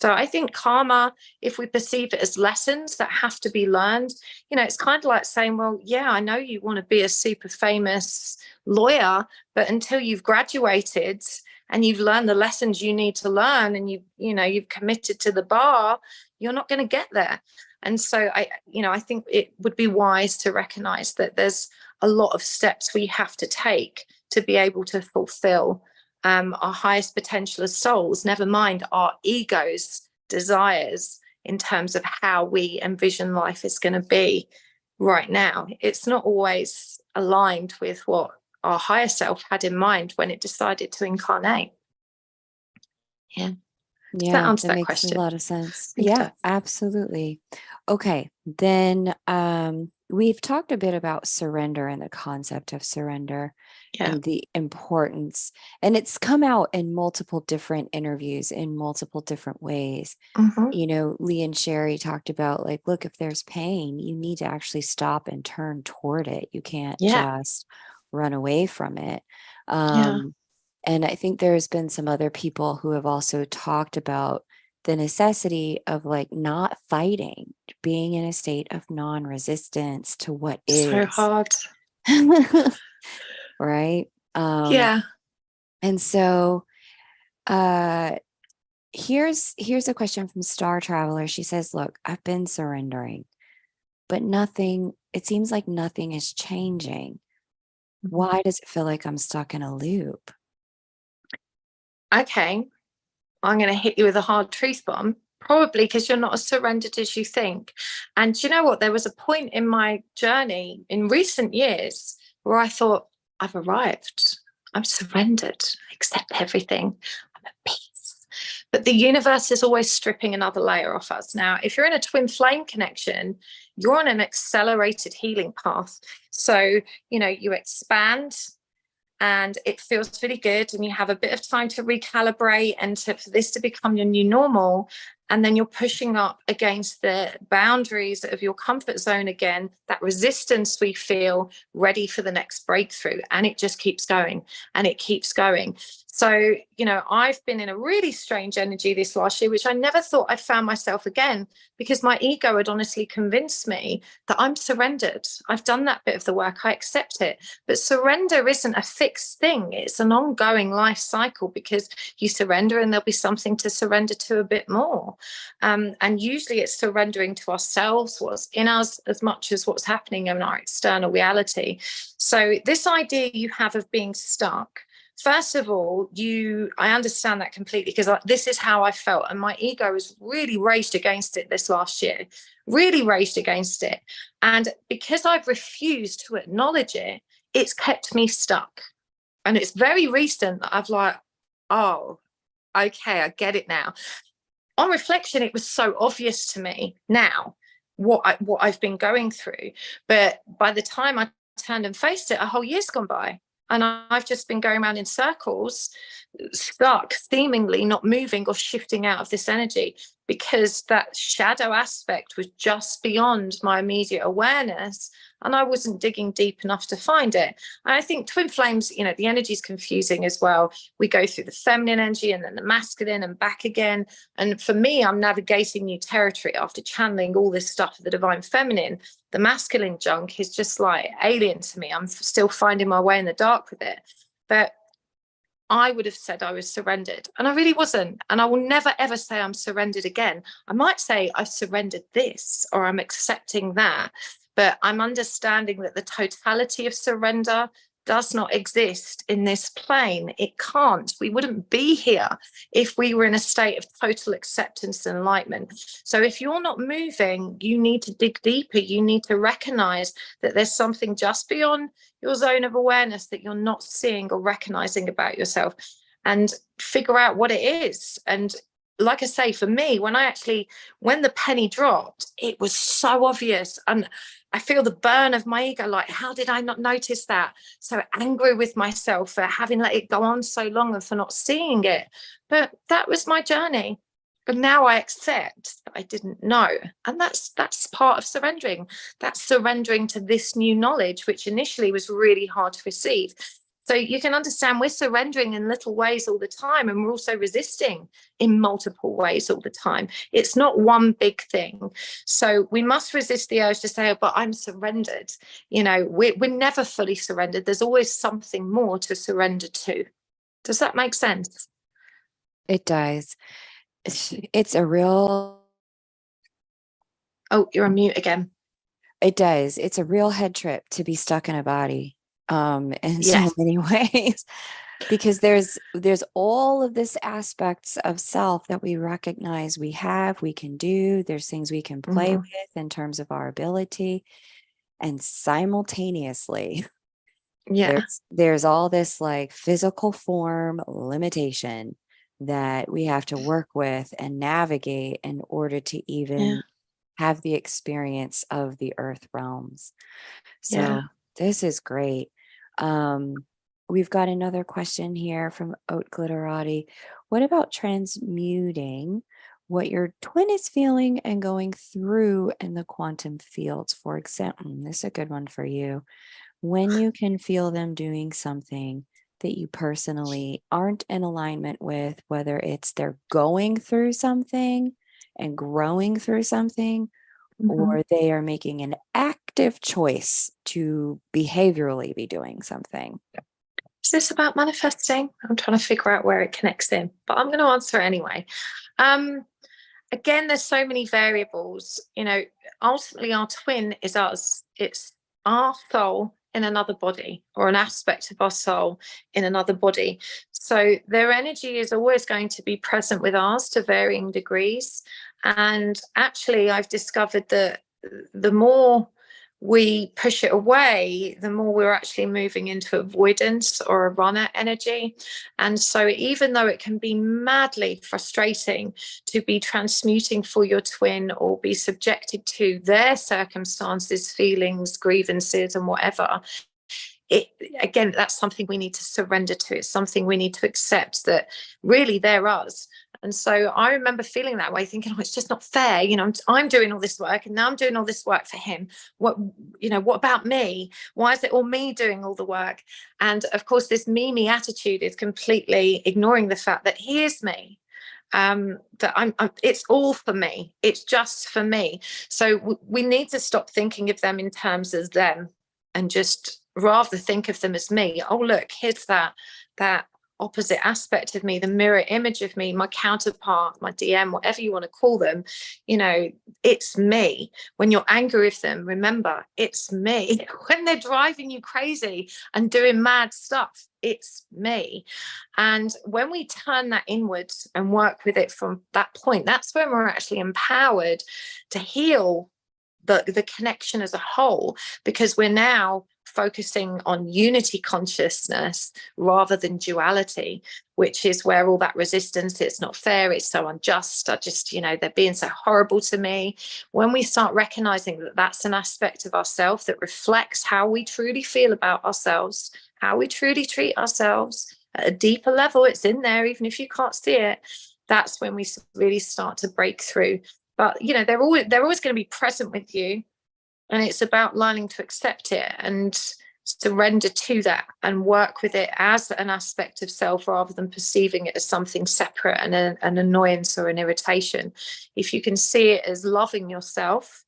So I think karma, if we perceive it as lessons that have to be learned, it's kind of like saying, well, yeah, I know you want to be a super famous lawyer, but until you've graduated and you've learned the lessons you need to learn, and you've committed to the bar, you're not going to get there. And so I think it would be wise to recognize that there's a lot of steps we have to take to be able to fulfill our highest potential as souls, never mind our ego's desires in terms of how we envision life is going to be right now. It's not always aligned with what our higher self had in mind when it decided to incarnate. Yeah. Does that answer that makes question? a lot of sense. Yeah, absolutely. Okay, then we've talked a bit about surrender and the concept of surrender and the importance, and it's come out in multiple different interviews in multiple different ways. Lee and Sherry talked about, like, look, if there's pain, you need to actually stop and turn toward it. You can't just run away from it. And I think there's been some other people who have also talked about the necessity of, like, not fighting, being in a state of non-resistance to what is. So hard. Right? And so here's a question from Star Traveler. She says, look, I've been surrendering, but it seems like nothing is changing. Why does it feel like I'm stuck in a loop? Okay, I'm going to hit you with a hard truth bomb, probably because you're not as surrendered as you think. And do you know what? There was a point in my journey in recent years where I thought, I've arrived. I'm surrendered. I accept everything. I'm at peace. But the universe is always stripping another layer off us. Now, if you're in a twin flame connection, you're on an accelerated healing path. So, you expand, and it feels really good, and you have a bit of time to recalibrate and for this to become your new normal. And then you're pushing up against the boundaries of your comfort zone again, that resistance we feel, ready for the next breakthrough. And it just keeps going, and it keeps going. So, I've been in a really strange energy this last year, which I never thought I'd found myself again, because my ego had honestly convinced me that I'm surrendered. I've done that bit of the work. I accept it. But surrender isn't a fixed thing. It's an ongoing life cycle, because you surrender and there'll be something to surrender to a bit more. And usually it's surrendering to ourselves, what's in us, as much as what's happening in our external reality. So this idea you have of being stuck, first of all, I understand that completely, because this is how I felt. And my ego has really raged against it this last year, really raged against it. And because I've refused to acknowledge it, it's kept me stuck. And it's very recent that I've like, oh, okay, I get it now. On reflection, it was so obvious to me now what I've been going through. But by the time I turned and faced it, a whole year's gone by. And I've just been going around in circles, stuck, seemingly not moving or shifting out of this energy, because that shadow aspect was just beyond my immediate awareness, and I wasn't digging deep enough to find it. And I think twin flames, the energy is confusing as well. We go through the feminine energy and then the masculine and back again. And for me, I'm navigating new territory after channeling all this stuff of the divine feminine. The masculine junk is just like alien to me. I'm still finding my way in the dark with it. But I would have said I was surrendered, and I really wasn't. And I will never, ever say I'm surrendered again. I might say I've surrendered this, or I'm accepting that. But I'm understanding that the totality of surrender does not exist in this plane. It can't. We wouldn't be here if we were in a state of total acceptance and enlightenment. So if you're not moving, you need to dig deeper. You need to recognize that there's something just beyond your zone of awareness that you're not seeing or recognizing about yourself, and figure out what it is. And like I say, for me, when the penny dropped, it was so obvious. And I feel the burn of my ego, like, how did I not notice that? So angry with myself for having let it go on so long and for not seeing it. But that was my journey. But now I accept that I didn't know. And that's part of surrendering. That's surrendering to this new knowledge, which initially was really hard to receive. So you can understand we're surrendering in little ways all the time, and we're also resisting in multiple ways all the time. It's not one big thing. So we must resist the urge to say, oh, but I'm surrendered. You know, we're never fully surrendered. There's always something more to surrender to. Does that make sense? It does. It's a real... Oh, you're on mute again. It does. It's a real head trip to be stuck in a body. In Yes. so many ways, because there's all of this aspects of self that we recognize we can do. There's things we can play with in terms of our ability, and simultaneously there's all this like physical form limitation that we have to work with and navigate in order to even have the experience of the earth realms. So this is great. We've got another question here from Oat Glitterati. What about transmuting what your twin is feeling and going through in the quantum fields? For example, this is a good one for you. When you can feel them doing something that you personally aren't in alignment with, whether it's they're going through something and growing through something, or they are making an active choice to behaviorally be doing something. Is this about manifesting? I'm trying to figure out where it connects in, but I'm going to answer anyway. Again, there's so many variables. You know, ultimately our twin is us. It's our soul in another body, or an aspect of our soul in another body. So their energy is always going to be present with ours to varying degrees. And actually, I've discovered that the more we push it away, the more we're actually moving into avoidance or a runner energy. And so even though it can be madly frustrating to be transmuting for your twin or be subjected to their circumstances, feelings, grievances, and whatever, again, that's something we need to surrender to. It's something we need to accept, that really they're us. And so I remember feeling that way, thinking, oh, it's just not fair. You know, I'm doing all this work, and now I'm doing all this work for him. What about me? Why is it all me doing all the work? And of course, this me attitude is completely ignoring the fact that he is me. That it's all for me. It's just for me. So we need to stop thinking of them in terms as them, and just rather think of them as me. Oh, look, here's that opposite aspect of me, the mirror image of me, my counterpart, my DM, whatever you want to call them. You know, it's me. When you're angry with them, remember, it's me. When they're driving you crazy and doing mad stuff, it's me. And when we turn that inwards and work with it from that point, that's when we're actually empowered to heal the connection as a whole, because we're now focusing on unity consciousness rather than duality, which is where all that resistance, it's not fair, it's so unjust, they're being so horrible to me. When we start recognizing that that's an aspect of ourselves that reflects how we truly feel about ourselves, how we truly treat ourselves at a deeper level, it's in there even if you can't see it, that's when we really start to break through. But they're always going to be present with you, and it's about learning to accept it and surrender to that and work with it as an aspect of self rather than perceiving it as something separate and an annoyance or an irritation. If you can see it as loving yourself,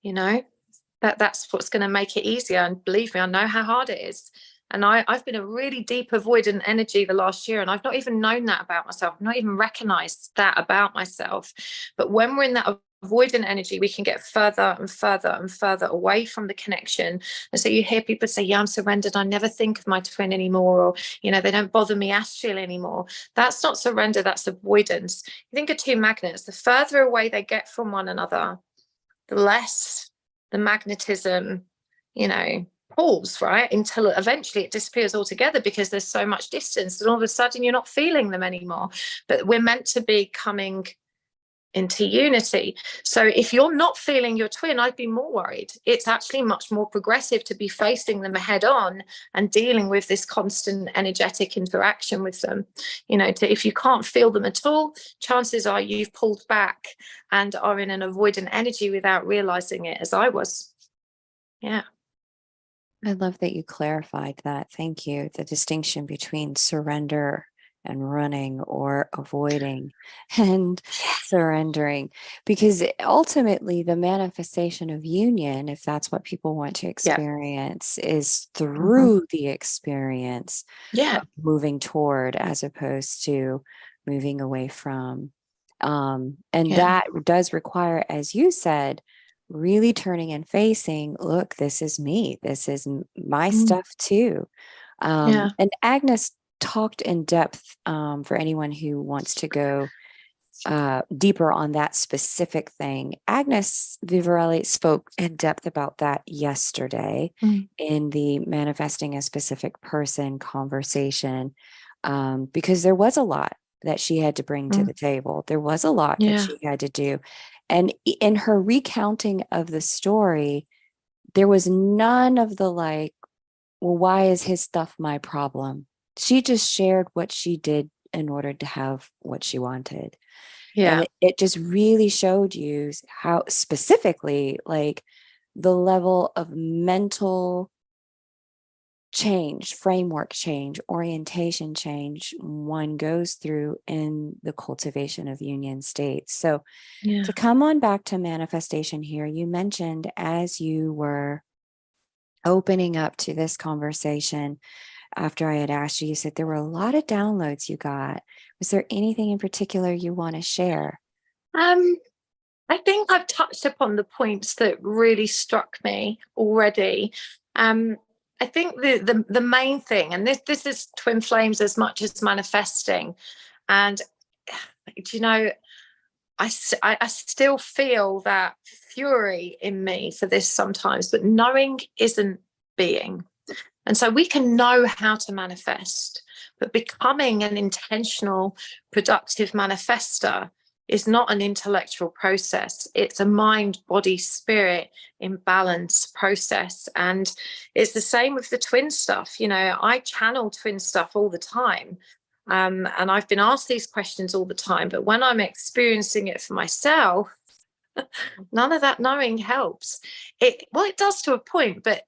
that's what's going to make it easier. And believe me, I know how hard it is. And I've been a really deep avoidant energy the last year, and I've not even known that about myself. I've not even recognized that about myself. But when we're in that avoidant energy, we can get further and further and further away from the connection. And so you hear people say, yeah, I'm surrendered, I never think of my twin anymore, or they don't bother me astrally anymore. That's not surrender, that's avoidance. You think of two magnets, the further away they get from one another, the less the magnetism pulls, right, until eventually it disappears altogether, because there's so much distance, and all of a sudden you're not feeling them anymore. But we're meant to be coming into unity. So if you're not feeling your twin, I'd be more worried. It's actually much more progressive to be facing them head on and dealing with this constant energetic interaction with them. If you can't feel them at all, chances are you've pulled back and are in an avoidant energy without realizing it, as I was. Yeah. I love that you clarified that. Thank you. The distinction between surrender and running, or avoiding and surrendering, because ultimately the manifestation of union, if that's what people want to experience, is through the experience of moving toward, as opposed to moving away from. And that does require, as you said, really turning and facing, look, this is me, this is my stuff too. And Agnes talked in depth, for anyone who wants to go deeper on that specific thing. Agnes Vivarelli spoke in depth about that yesterday in the Manifesting a Specific Person conversation, because there was a lot that she had to bring to the table. There was a lot that she had to do. And in her recounting of the story, there was none of the like, well, why is his stuff my problem? She just shared what she did in order to have what she wanted. And it just really showed you how specifically, like, the level of mental change, framework change, orientation change one goes through in the cultivation of union states. So to come on back to manifestation here, you mentioned as you were opening up to this conversation, after I had asked you, you said there were a lot of downloads you got. Was there anything in particular you want to share? I think I've touched upon the points that really struck me already. I think the main thing, and this is twin flames as much as manifesting, and I still feel that fury in me for this sometimes, but knowing isn't being. And so we can know how to manifest, but becoming an intentional, productive manifester is not an intellectual process. It's a mind, body, spirit imbalance process. And it's the same with the twin stuff. I channel twin stuff all the time. And I've been asked these questions all the time, but when I'm experiencing it for myself, none of that knowing helps. It does to a point, but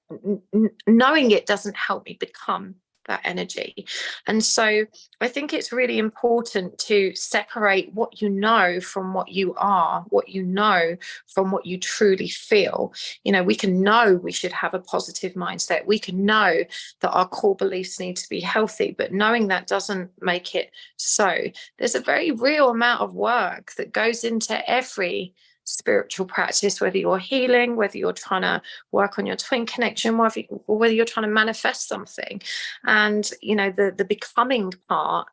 knowing it doesn't help me become that energy. And so I think it's really important to separate what you know from what you are, what you know from what you truly feel. We can know we should have a positive mindset. We can know that our core beliefs need to be healthy, but knowing that doesn't make it so. There's a very real amount of work that goes into every spiritual practice, whether you're healing, whether you're trying to work on your twin connection, whether you're trying to manifest something. And the becoming part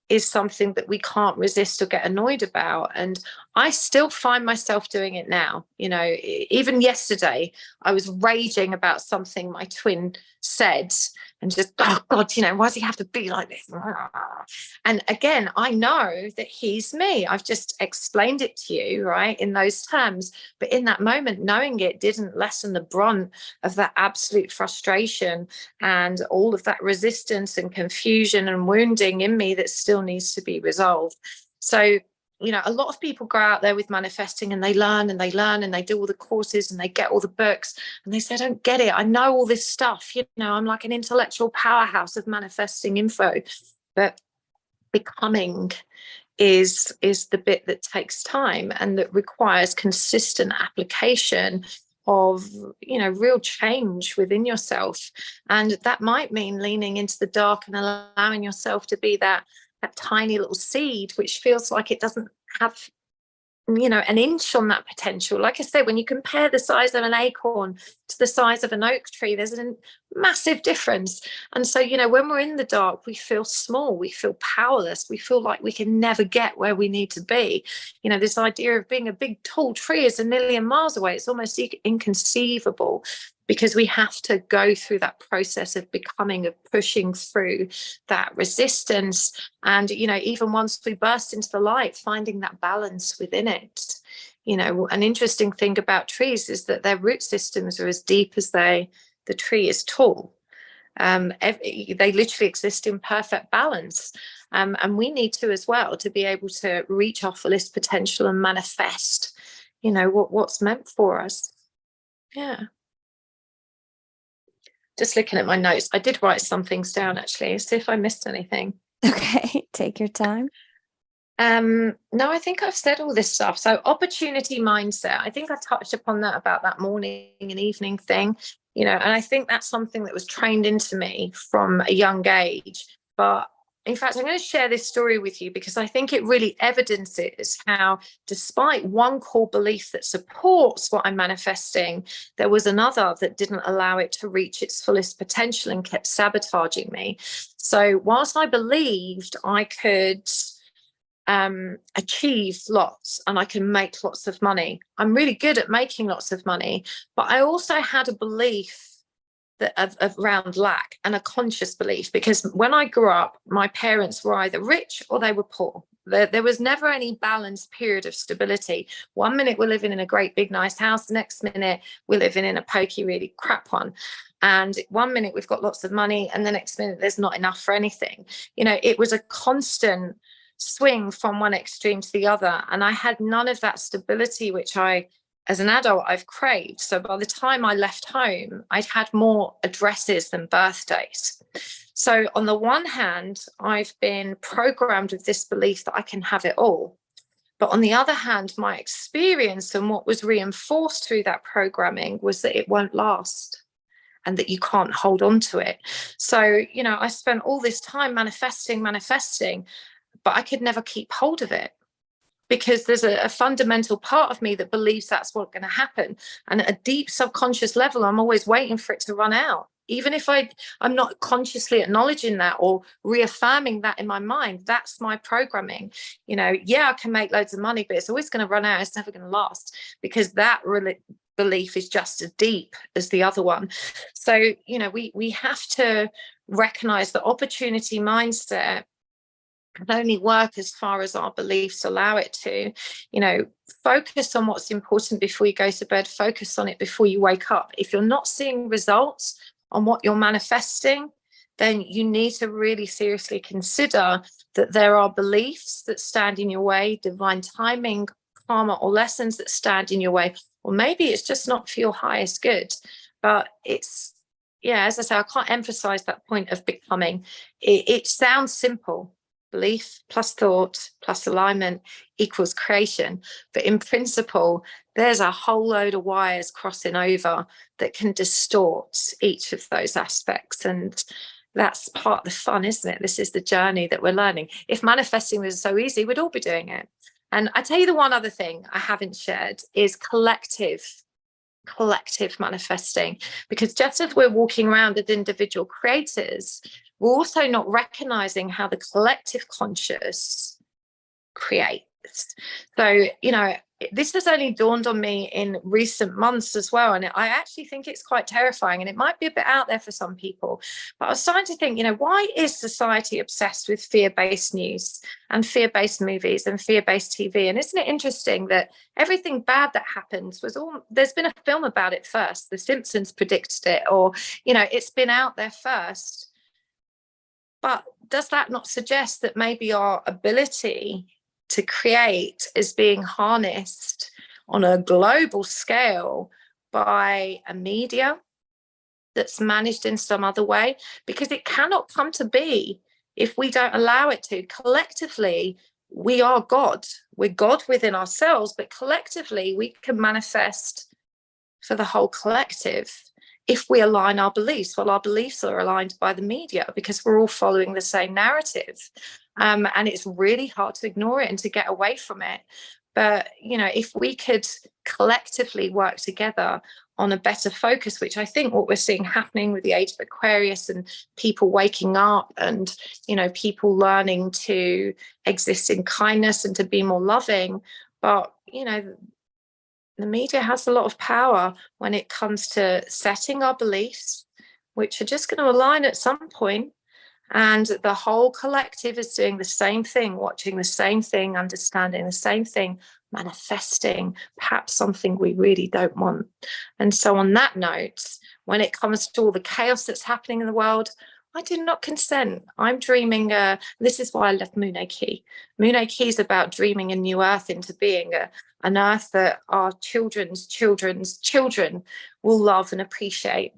is something that we can't resist or get annoyed about. And I still find myself doing it now. Even yesterday, I was raging about something my twin said, and just, oh God, why does he have to be like this? And again, I know that he's me. I've just explained it to you, right, in those terms. But in that moment, knowing it didn't lessen the brunt of that absolute frustration and all of that resistance and confusion and wounding in me that still needs to be resolved. So a lot of people go out there with manifesting, and they learn and they learn and they do all the courses and they get all the books, and they say, I don't get it. I know all this stuff. I'm like an intellectual powerhouse of manifesting info. But becoming is the bit that takes time and that requires consistent application of, real change within yourself. And that might mean leaning into the dark and allowing yourself to be that tiny little seed, which feels like it doesn't have, an inch on that potential. Like I said, when you compare the size of an acorn to the size of an oak tree, there's a massive difference. And so, when we're in the dark, we feel small, we feel powerless, we feel like we can never get where we need to be. This idea of being a big, tall tree is a million miles away. It's almost inconceivable, because we have to go through that process of becoming, of pushing through that resistance. And, even once we burst into the light, finding that balance within it. An interesting thing about trees is that their root systems are as deep as the tree is tall. They literally exist in perfect balance. And we need to as well, to be able to reach our fullest potential and manifest, what's meant for us. Yeah. Just looking at my notes, I did write some things down, actually, see if I missed anything. Okay, take your time. No, I think I've said all this stuff. So opportunity mindset, I think I touched upon that, about that morning and evening thing, and I think that's something that was trained into me from a young age. But in fact, I'm going to share this story with you because I think it really evidences how, despite one core belief that supports what I'm manifesting, there was another that didn't allow it to reach its fullest potential and kept sabotaging me. So whilst I believed I could achieve lots and I can make lots of money, I'm really good at making lots of money, but I also had a belief that around lack, and a conscious belief, because when I grew up, my parents were either rich or they were poor. There was never any balanced period of stability. One minute we're living in a great big nice house, the next minute we're living in a pokey really crap one. And one minute we've got lots of money and the next minute there's not enough for anything. It was a constant swing from one extreme to the other, and I had none of that stability which as an adult I've craved. So by the time I left home, I'd had more addresses than birthdays. So on the one hand, I've been programmed with this belief that I can have it all. But on the other hand, my experience and what was reinforced through that programming was that it won't last and that you can't hold on to it. So, I spent all this time manifesting, but I could never keep hold of it, because there's a fundamental part of me that believes that's what's going to happen. And at a deep subconscious level, I'm always waiting for it to run out. Even if I'm not consciously acknowledging that or reaffirming that in my mind, that's my programming. I can make loads of money, but it's always going to run out. It's never going to last, because that belief is just as deep as the other one. So, we have to recognize the opportunity mindset can only work as far as our beliefs allow it to. Focus on what's important before you go to bed. Focus on it before you wake up. If you're not seeing results on what you're manifesting, then you need to really seriously consider that there are beliefs that stand in your way, divine timing, karma, or lessons that stand in your way. Or maybe it's just not for your highest good. But as I say, I can't emphasize that point of becoming. It sounds simple. Belief plus thought plus alignment equals creation. But in principle, there's a whole load of wires crossing over that can distort each of those aspects. And that's part of the fun, isn't it? This is the journey that we're learning. If manifesting was so easy, we'd all be doing it. And I tell you, the one other thing I haven't shared is collective manifesting, because just as we're walking around as individual creators, we're also not recognizing how the collective conscious creates. So, this has only dawned on me in recent months as well. And I actually think it's quite terrifying, and it might be a bit out there for some people. But I was starting to think, why is society obsessed with fear-based news and fear-based movies and fear-based TV? And isn't it interesting that everything bad that happens there's been a film about it first. The Simpsons predicted it, or, it's been out there first. But does that not suggest that maybe our ability to create is being harnessed on a global scale by a media that's managed in some other way? Because it cannot come to be if we don't allow it to. Collectively, we are God. We're God within ourselves, but collectively we can manifest for the whole collective if we align our beliefs. Well, our beliefs are aligned by the media because we're all following the same narrative. And it's really hard to ignore it and to get away from it. But, you know, if we could collectively work together on a better focus, which I think what we're seeing happening with the age of Aquarius and people waking up and, you know, people learning to exist in kindness and to be more loving. But, you know, the media has a lot of power when it comes to setting our beliefs, which are just going to align at some point. And the whole collective is doing the same thing, watching the same thing, understanding the same thing, manifesting perhaps something we really don't want. And so on that note, when it comes to all the chaos that's happening in the world, I do not consent. I'm dreaming. This is why I love Moon Key. Moon Key is about dreaming a new earth into being an earth that our children's children's children will love and appreciate.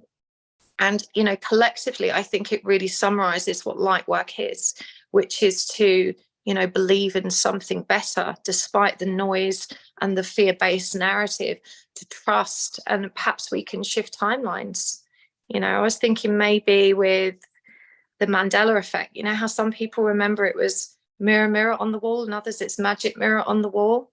And, you know, collectively, I think it really summarizes what light work is, which is to, you know, believe in something better despite the noise and the fear-based narrative, to trust, and perhaps we can shift timelines. You know, I was thinking maybe with the Mandela effect, you know, how some people remember it was mirror, mirror on the wall, and others it's magic mirror on the wall.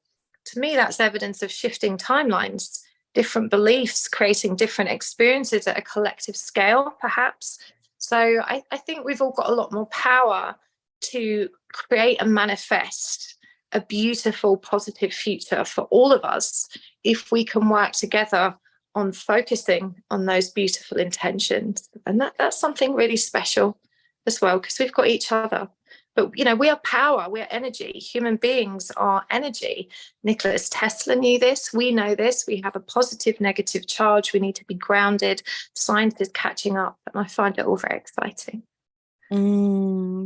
To me, that's evidence of shifting timelines, different beliefs, creating different experiences at a collective scale, perhaps. So I think we've all got a lot more power to create and manifest a beautiful, positive future for all of us if we can work together on focusing on those beautiful intentions. And that's something really special as well, because we've got each other. But, you know, we are power, we're energy. Human beings are energy. Nikola Tesla knew this. We know this. We have a positive, negative charge. We need to be grounded. Science is catching up. And I find it all very exciting.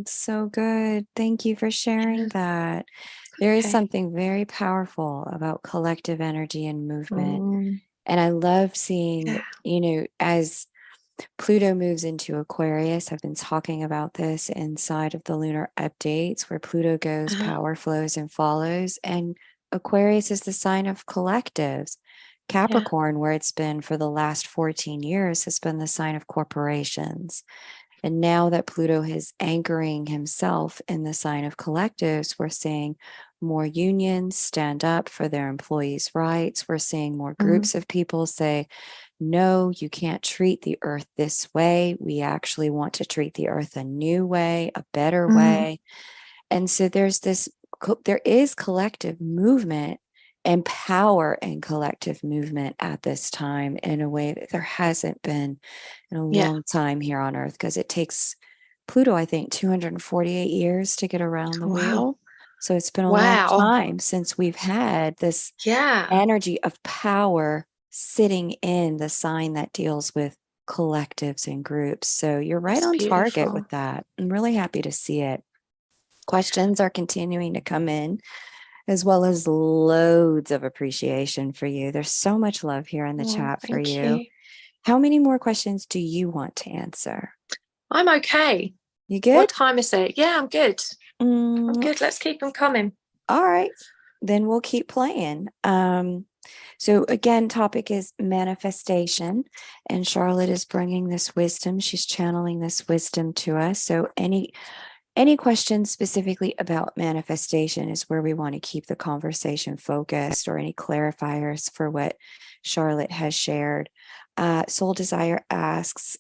So good. Thank you for sharing that. There is something very powerful about collective energy and movement. And I love seeing, you know, as Pluto moves into Aquarius, I've been talking about this inside of the lunar updates, where Pluto goes, power flows and follows. And Aquarius is the sign of collectives. Capricorn, where it's been for the last 14 years, has been the sign of corporations. And now that Pluto is anchoring himself in the sign of collectives, we're seeing more unions stand up for their employees' rights. We're seeing more groups of people say, no, you can't treat the earth this way. We actually want to treat the earth a new way, a better way. And so there is collective movement and power in collective movement at this time in a way that there hasn't been in a long time here on earth, because it takes Pluto, I think, 248 years to get around the wheel. So it's been a long time since we've had this energy of power sitting in the sign that deals with collectives and groups. So you're right on target with that. I'm really happy to see it. Questions are continuing to come in, as well as loads of appreciation for you. There's so much love here in the chat for you. How many more questions do you want to answer? I'm okay. You good? What time is it? Yeah, I'm good. I'm good. Let's keep them coming. All right. Then we'll keep playing. So again, topic is manifestation, and Charlotte is bringing this wisdom. She's channeling this wisdom to us. So any questions specifically about manifestation is where we want to keep the conversation focused, or any clarifiers for what Charlotte has shared. Soul Desire asks,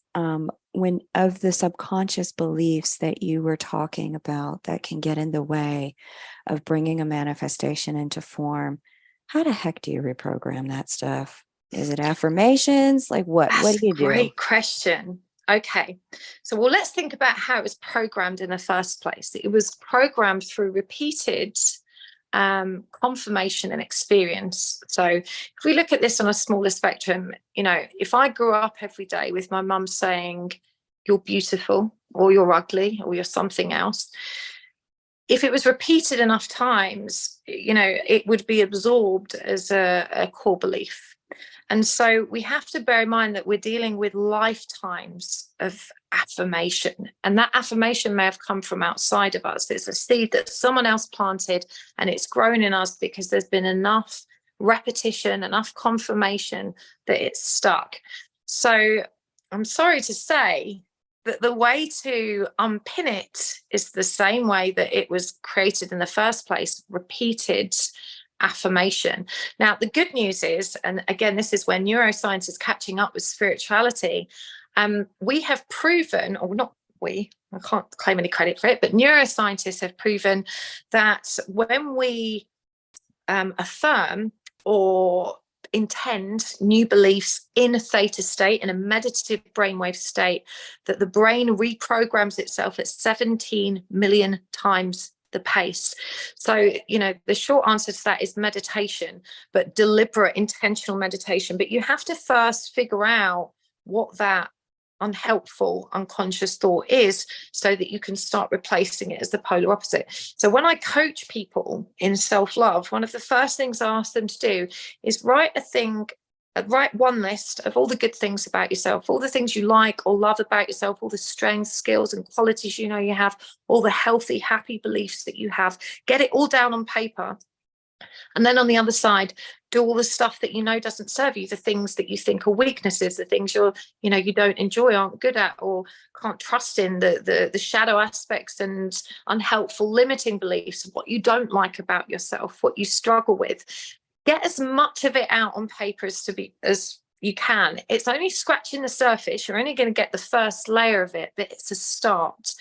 when of the subconscious beliefs that you were talking about that can get in the way of bringing a manifestation into form, how the heck do you reprogram that stuff? Is it affirmations? Like what? What do you do? Great question. Okay. So, well, let's think about how it was programmed in the first place. It was programmed through repeated confirmation and experience. So if we look at this on a smaller spectrum, you know, if I grew up every day with my mum saying, you're beautiful, or you're ugly, or you're something else, if it was repeated enough times, you know, it would be absorbed as a core belief. And so we have to bear in mind that we're dealing with lifetimes of affirmation. And that affirmation may have come from outside of us. It's a seed that someone else planted, and it's grown in us because there's been enough repetition, enough confirmation that it's stuck. So I'm sorry to say that the way to unpin it is the same way that it was created in the first place, repeated affirmation. Now, the good news is, and again, this is where neuroscience is catching up with spirituality, we have proven, or not we, I can't claim any credit for it, but neuroscientists have proven that when we affirm or intend new beliefs in a theta state, in a meditative brainwave state, that the brain reprograms itself at 17 million times the pace. So, you know, the short answer to that is meditation, but deliberate, intentional meditation. But you have to first figure out what that unhelpful unconscious thought is, so that you can start replacing it as the polar opposite. So when I coach people in self-love, one of the first things I ask them to do is write one list of all the good things about yourself, all the things you like or love about yourself, all the strengths, skills and qualities you know you have, all the healthy, happy beliefs that you have. Get it all down on paper. And then on the other side, do all the stuff that you know doesn't serve you, the things that you think are weaknesses, the things you don't enjoy, aren't good at, or can't trust in, the shadow aspects and unhelpful limiting beliefs, what you don't like about yourself, what you struggle with. Get as much of it out on paper as you can. It's only scratching the surface. You're only going to get the first layer of it, but it's a start.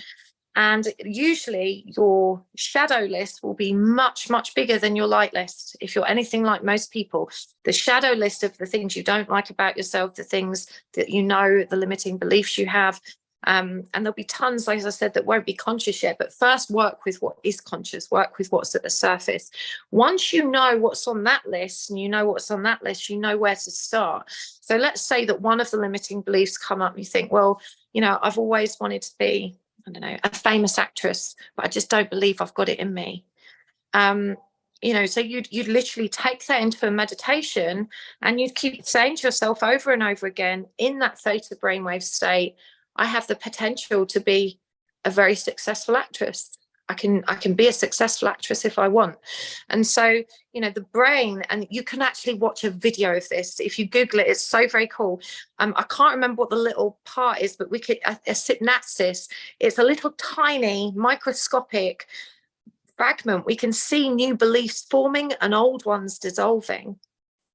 And usually your shadow list will be much, much bigger than your light list. If you're anything like most people, the shadow list of the things you don't like about yourself, the things that you know, the limiting beliefs you have, and there'll be tons, like I said, that won't be conscious yet. But first, work with what is conscious, work with what's at the surface. Once you know what's on that list, and you know what's on that list, you know where to start. So let's say that one of the limiting beliefs come up and you think, well, you know, I've always wanted to be, I don't know, a famous actress, but I just don't believe I've got it in me. You know, so you'd literally take that into a meditation, and you'd keep saying to yourself over and over again in that theta brainwave state, I have the potential to be a very successful actress. I can be a successful actress if I want. And so, you know, the brain, and you can actually watch a video of this. If you Google it, it's so very cool. I can't remember what the little part is, but a synapsis, it's a little tiny microscopic fragment. We can see new beliefs forming and old ones dissolving.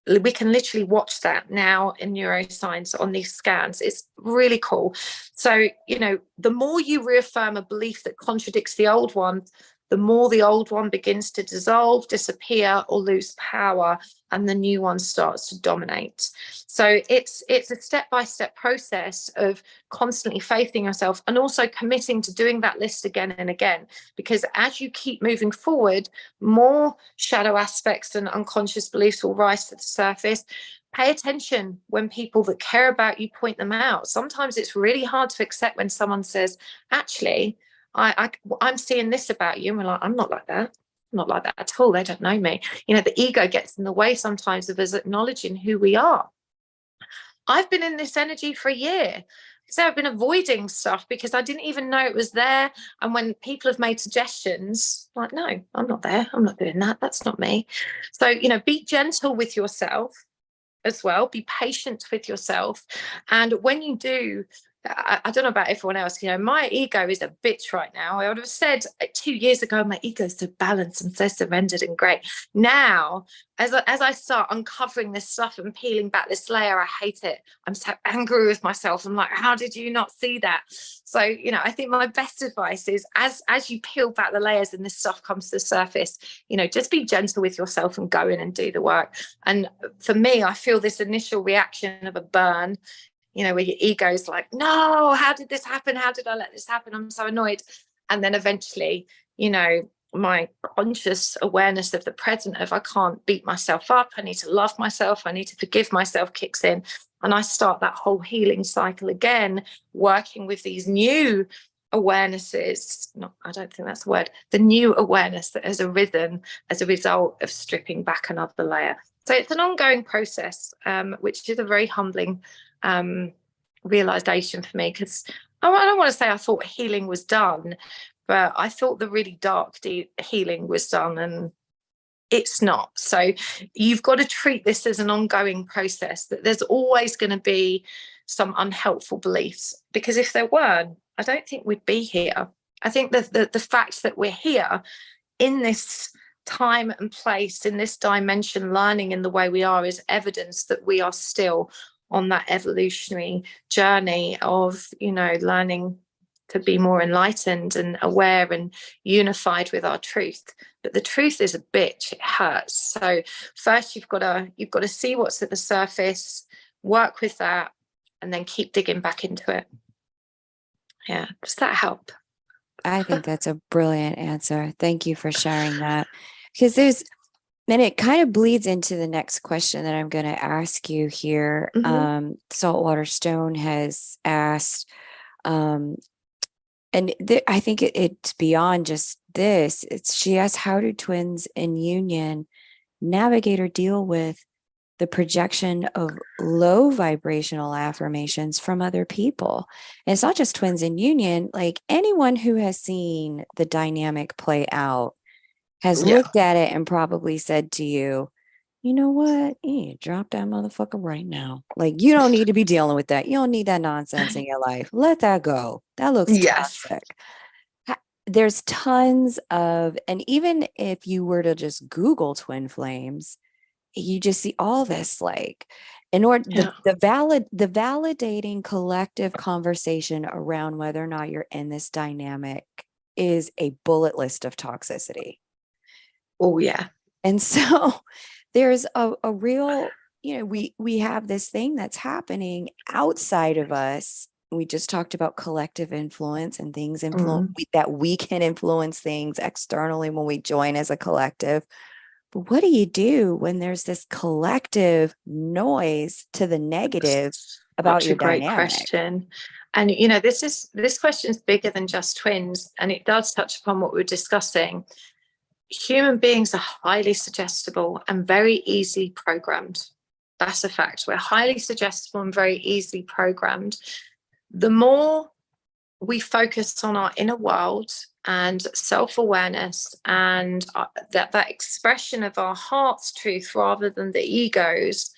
We can literally watch that now in neuroscience on these scans. It's really cool. So, you know, the more you reaffirm a belief that contradicts the old one, the more the old one begins to dissolve, disappear, or lose power, and the new one starts to dominate. So it's a step-by-step process of constantly faithing yourself, and also committing to doing that list again and again. Because as you keep moving forward, more shadow aspects and unconscious beliefs will rise to the surface. Pay attention when people that care about you point them out. Sometimes it's really hard to accept when someone says, actually, I'm seeing this about you. And we're like, I'm not like that. I'm not like that at all. They don't know me. You know, the ego gets in the way sometimes of us acknowledging who we are. I've been in this energy for a year. So I've been avoiding stuff because I didn't even know it was there. And when people have made suggestions, like, no, I'm not there. I'm not doing that. That's not me. So, you know, be gentle with yourself as well. Be patient with yourself. And when you do, I don't know about everyone else, you know, my ego is a bitch right now. I would have said 2 years ago, my ego is so balanced and so surrendered and great. Now, as I start uncovering this stuff and peeling back this layer, I hate it. I'm so angry with myself. I'm like, how did you not see that? So, you know, I think my best advice is as you peel back the layers and this stuff comes to the surface, you know, just be gentle with yourself and go in and do the work. And for me, I feel this initial reaction of a burn, you know, where your ego's like, no, how did this happen? How did I let this happen? I'm so annoyed. And then eventually, you know, my conscious awareness of the present, of I can't beat myself up, I need to love myself, I need to forgive myself, kicks in. And I start that whole healing cycle again, working with these new awarenesses. No, I don't think that's the word. The new awareness that has arisen as a result of stripping back another layer. So it's an ongoing process, which is a very humbling realization for me, because I don't want to say I thought healing was done, but I thought the really dark, deep healing was done. And It's not. So you've got to treat this as an ongoing process, that there's always going to be some unhelpful beliefs, because if there weren't, I don't think we'd be here. I think that the fact that we're here in this time and place, in this dimension, learning in the way we are, is evidence that we are still on that evolutionary journey of, learning to be more enlightened and aware and unified with our truth. But the truth is a bitch. It hurts. So first you've got to see what's at the surface, work with that, and then keep digging back into it. Yeah. Does that help? I think that's a brilliant answer. Thank you for sharing that. Because and it kind of bleeds into the next question that I'm going to ask you here. Saltwater Stone has asked, and I think it's beyond just this. She asks, how do twins in union navigate or deal with the projection of low vibrational affirmations from other people? And it's not just twins in union. Like, anyone who has seen the dynamic play out has looked at it and probably said to you, you know what? You need to drop that motherfucker right now. Like, you don't need to be dealing with that. You don't need that nonsense in your life. Let that go. That looks toxic. There's tons of, and even if you were to just Google twin flames, you just see all this, like, in order the validating collective conversation around whether or not you're in this dynamic is a bullet list of toxicity. Oh yeah. And so there's a real, we have this thing that's happening outside of us. We just talked about collective influence and things that we can influence things externally when we join as a collective. But what do you do when there's this collective noise to the negative about your dynamic? Great question. And this question is bigger than just twins, and it does touch upon what we were discussing. Human beings are highly suggestible and very easily programmed. That's a fact. We're highly suggestible and very easily programmed. The more we focus on our inner world and self-awareness and that expression of our heart's truth rather than the ego's,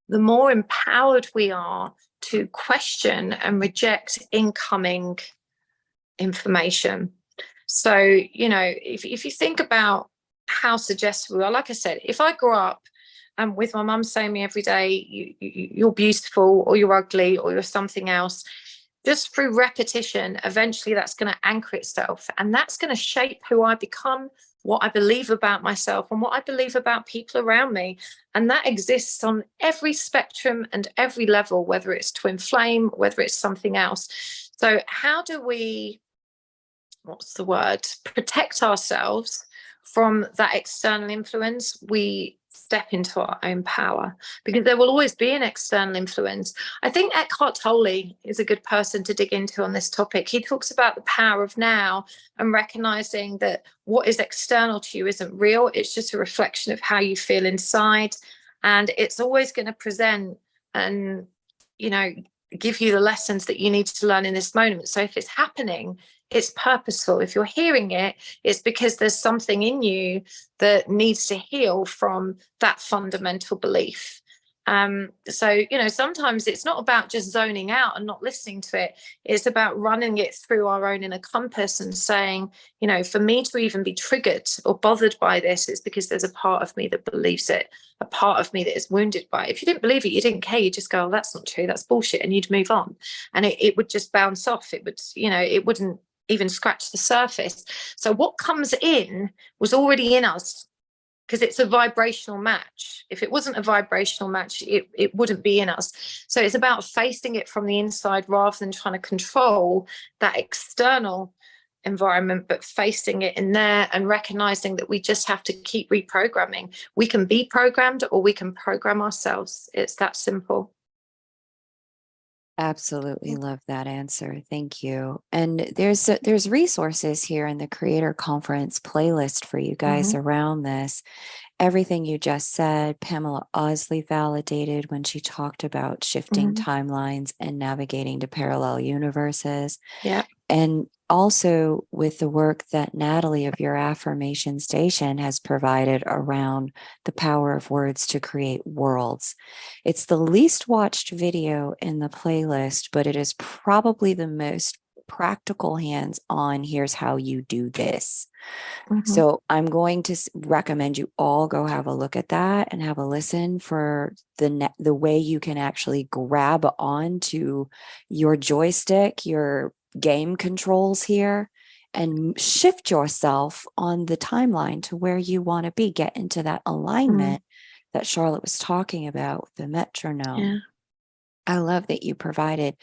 the more empowered we are to question and reject incoming information. So, if you think about how suggestible we are, like I said, if I grew up with my mum saying to me every day, you're beautiful, or you're ugly, or you're something else, just through repetition, eventually that's going to anchor itself. And that's going to shape who I become, what I believe about myself, and what I believe about people around me. And that exists on every spectrum and every level, whether it's twin flame, whether it's something else. So how do we protect ourselves from that external influence? We step into our own power, because there will always be an external influence. I think Eckhart Tolle is a good person to dig into on this topic. He talks about the power of now and recognizing that what is external to you isn't real. It's just a reflection of how you feel inside, and it's always going to present and give you the lessons that you need to learn in this moment. So if it's happening, it's purposeful. If you're hearing it, it's because there's something in you that needs to heal from that fundamental belief. So sometimes it's not about just zoning out and not listening to it. It's about running it through our own inner compass and saying, for me to even be triggered or bothered by this, it's because there's a part of me that believes it, a part of me that is wounded by it. If you didn't believe it, you didn't care, you just go, oh, that's not true, that's bullshit, and you'd move on, and it would just bounce off. It would, it wouldn't even scratch the surface. So what comes in was already in us, because it's a vibrational match. If it wasn't a vibrational match, it wouldn't be in us. So it's about facing it from the inside rather than trying to control that external environment, but facing it in there and recognizing that we just have to keep reprogramming. We can be programmed, or we can program ourselves. It's that simple. Absolutely love that answer. Thank you. And there's resources here in the Creator Conference playlist for you guys around this. Everything you just said, Pamela Osley validated when she talked about shifting timelines and navigating to parallel universes. Yeah. And also with the work that Natalie of Your Affirmation Station has provided around the power of words to create worlds. It's the least watched video in the playlist, but it is probably the most practical hands-on. Here's how you do this. So I'm going to recommend you all go have a look at that and have a listen for the way you can actually grab onto your joystick, your game controls here, and shift yourself on the timeline to where you want to be. Get into that alignment that Charlotte was talking about with the metronome. Yeah. I love that you provided.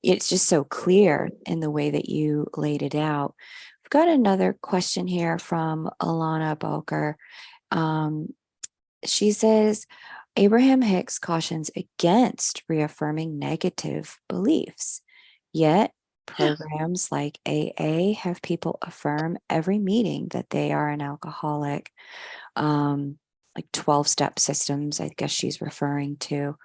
It's just so clear in the way that you laid it out. We've got another question here from Alana Bulker. She says, Abraham Hicks cautions against reaffirming negative beliefs. Yet programs like AA have people affirm every meeting that they are an alcoholic. Like 12-step systems, I guess she's referring to.